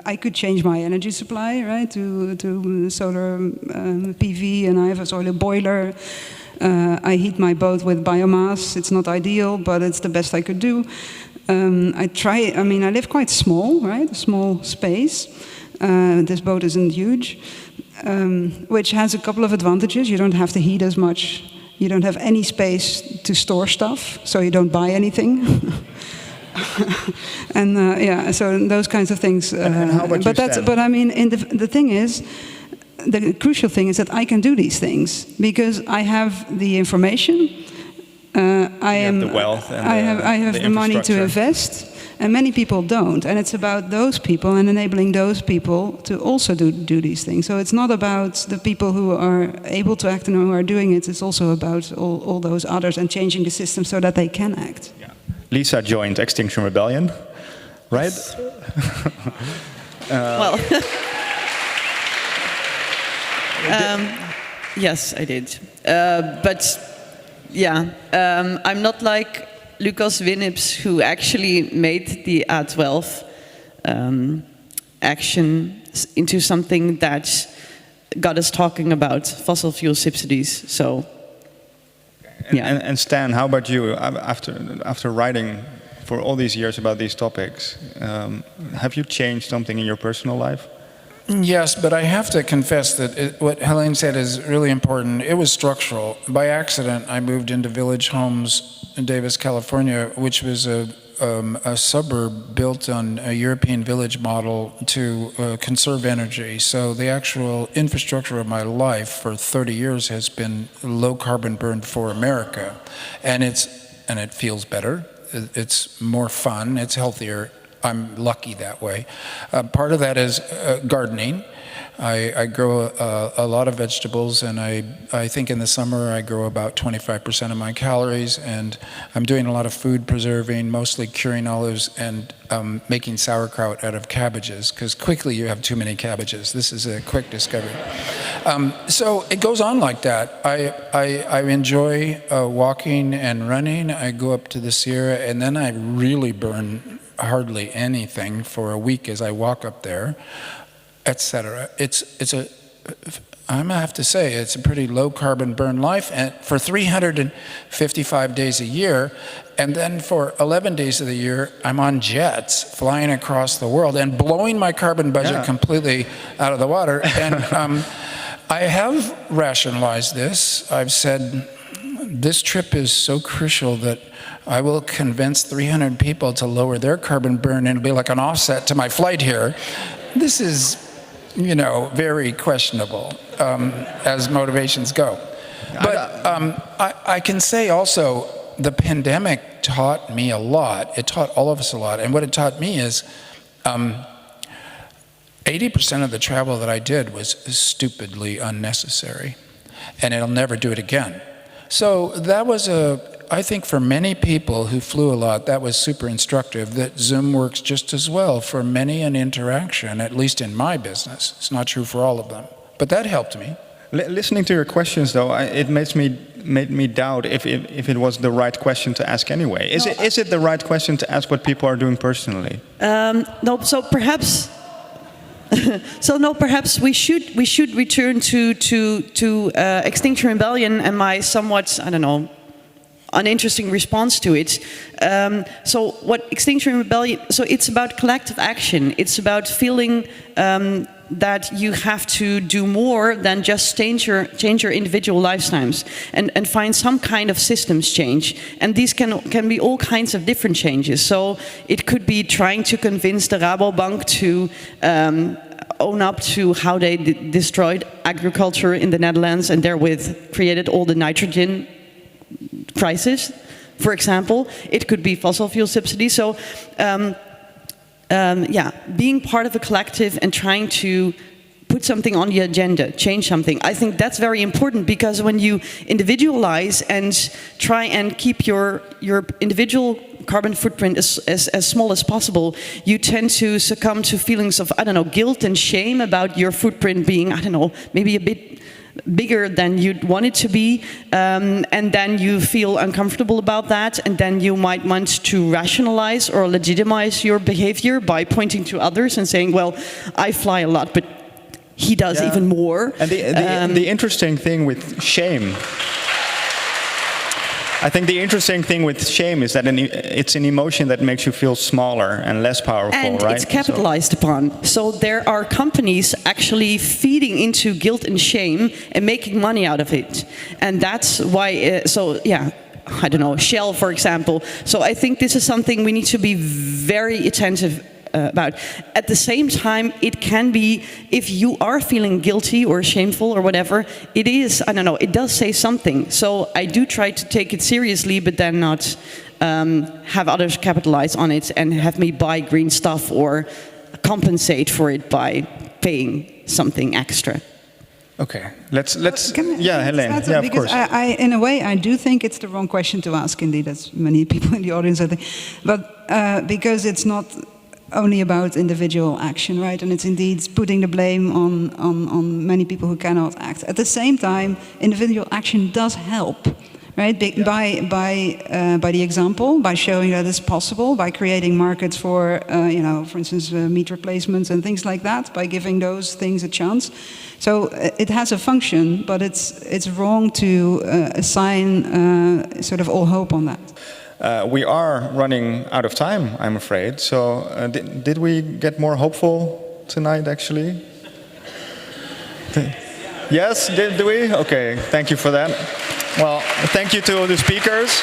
Speaker 4: I could change my energy supply, right, to solar PV, and I have a solar boiler. I heat my boat with biomass. It's not ideal, but it's the best I could do. I live quite small, right, a small space. This boat isn't huge, which has a couple of advantages. You don't have to heat as much. You don't have any space to store stuff, so you don't buy anything. And so those kinds of things.
Speaker 1: And how about you,
Speaker 4: But I mean, the thing is, the crucial thing is that I can do these things because I have the information. I have
Speaker 1: the wealth. And
Speaker 4: I have the money to invest. And many people don't, and it's about those people and enabling those people to also do these things. So it's not about the people who are able to act and who are doing it, it's also about all those others and changing the system so that they can act.
Speaker 1: Yeah. Lisa joined Extinction Rebellion, right?
Speaker 5: Well, yes, I did. But yeah, I'm not like Lucas Winnips, who actually made the A12 action into something that got us talking about fossil fuel subsidies. So, yeah.
Speaker 1: And Stan, how about you? After writing for all these years about these topics, have you changed something in your personal life?
Speaker 2: Yes, but I have to confess that what Helene said is really important. It was structural. By accident, I moved into Village Homes in Davis, California, which was a suburb built on a European village model to conserve energy. So the actual infrastructure of my life for 30 years has been low carbon burn for America. And it feels better. It's more fun. It's healthier. I'm lucky that way. Part of that is gardening. I grow a lot of vegetables, and I think in the summer I grow about 25% of my calories, and I'm doing a lot of food preserving, mostly curing olives and making sauerkraut out of cabbages, because quickly you have too many cabbages. This is a quick discovery. So it goes on like that. I enjoy walking and running. I go up to the Sierra, and then I really burn hardly anything for a week as I walk up there, etc. I have to say, it's a pretty low carbon burn life, and for 355 days a year, and then for 11 days of the year, I'm on jets flying across the world and blowing my carbon budget completely out of the water. And I have rationalized this. I've said, this trip is so crucial that I will convince 300 people to lower their carbon burn, and it'll be like an offset to my flight here. This is, you know, very questionable as motivations go. But I can say also, the pandemic taught me a lot. It taught all of us a lot. And what it taught me is 80% of the travel that I did was stupidly unnecessary. And I'll never do it again. So that was I think for many people who flew a lot, that was super instructive, that Zoom works just as well for many an interaction, at least in my business. It's not true for all of them. But that helped me.
Speaker 1: Listening to your questions, though, it made me doubt if it was the right question to ask anyway. Is it the right question to ask what people are doing personally?
Speaker 5: No, so perhaps... perhaps we should return to Extinction Rebellion and my somewhat, I don't know, uninteresting response to it. So what Extinction Rebellion, so it's about collective action. It's about feeling that you have to do more than just change your individual lifetimes and find some kind of systems change. And these can be all kinds of different changes. So it could be trying to convince the Rabobank to own up to how they destroyed agriculture in the Netherlands and therewith created all the nitrogen crisis, for example. It could be fossil fuel subsidies. So being part of a collective and trying to put something on the agenda, change something, I think that's very important, because when you individualize and try and keep your individual carbon footprint as small as possible, you tend to succumb to feelings of, I don't know, guilt and shame about your footprint being, I don't know, maybe a bit bigger than you'd want it to be, and then you feel uncomfortable about that, and then you might want to rationalize or legitimize your behavior by pointing to others and saying, well, I fly a lot, but he does even more.
Speaker 1: And the interesting thing with shame, I think the interesting thing with shame is that it's an emotion that makes you feel smaller and less powerful,
Speaker 5: and
Speaker 1: right?
Speaker 5: It's capitalized upon. So there are companies actually feeding into guilt and shame and making money out of it. And that's why, I don't know, Shell, for example. So I think this is something we need to be very attentive about. At the same time, it can be, if you are feeling guilty or shameful or whatever, it is, I don't know, it does say something. So I do try to take it seriously, but then not have others capitalize on it and have me buy green stuff or compensate for it by paying something extra.
Speaker 1: Okay, let's Helene, of course.
Speaker 4: I, in a way, I do think it's the wrong question to ask, indeed, as many people in the audience, I think. But because it's not only about individual action, right? And it's indeed putting the blame on many people who cannot act. At the same time, individual action does help, right? By the example, by showing that it's possible, by creating markets for, for instance, meat replacements and things like that, by giving those things a chance. So it has a function, but it's wrong to assign sort of all hope on that.
Speaker 1: We are running out of time, I'm afraid. So did we get more hopeful tonight, actually? Yes, did we? Okay, thank you for that. Well, thank you to all the speakers.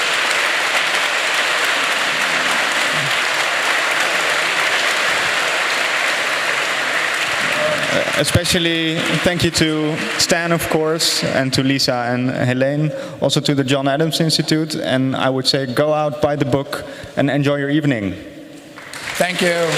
Speaker 1: Especially thank you to Stan, of course, and to Lisa and Helene, also to the John Adams Institute, and I would say go out, buy the book, and enjoy your evening.
Speaker 2: Thank you.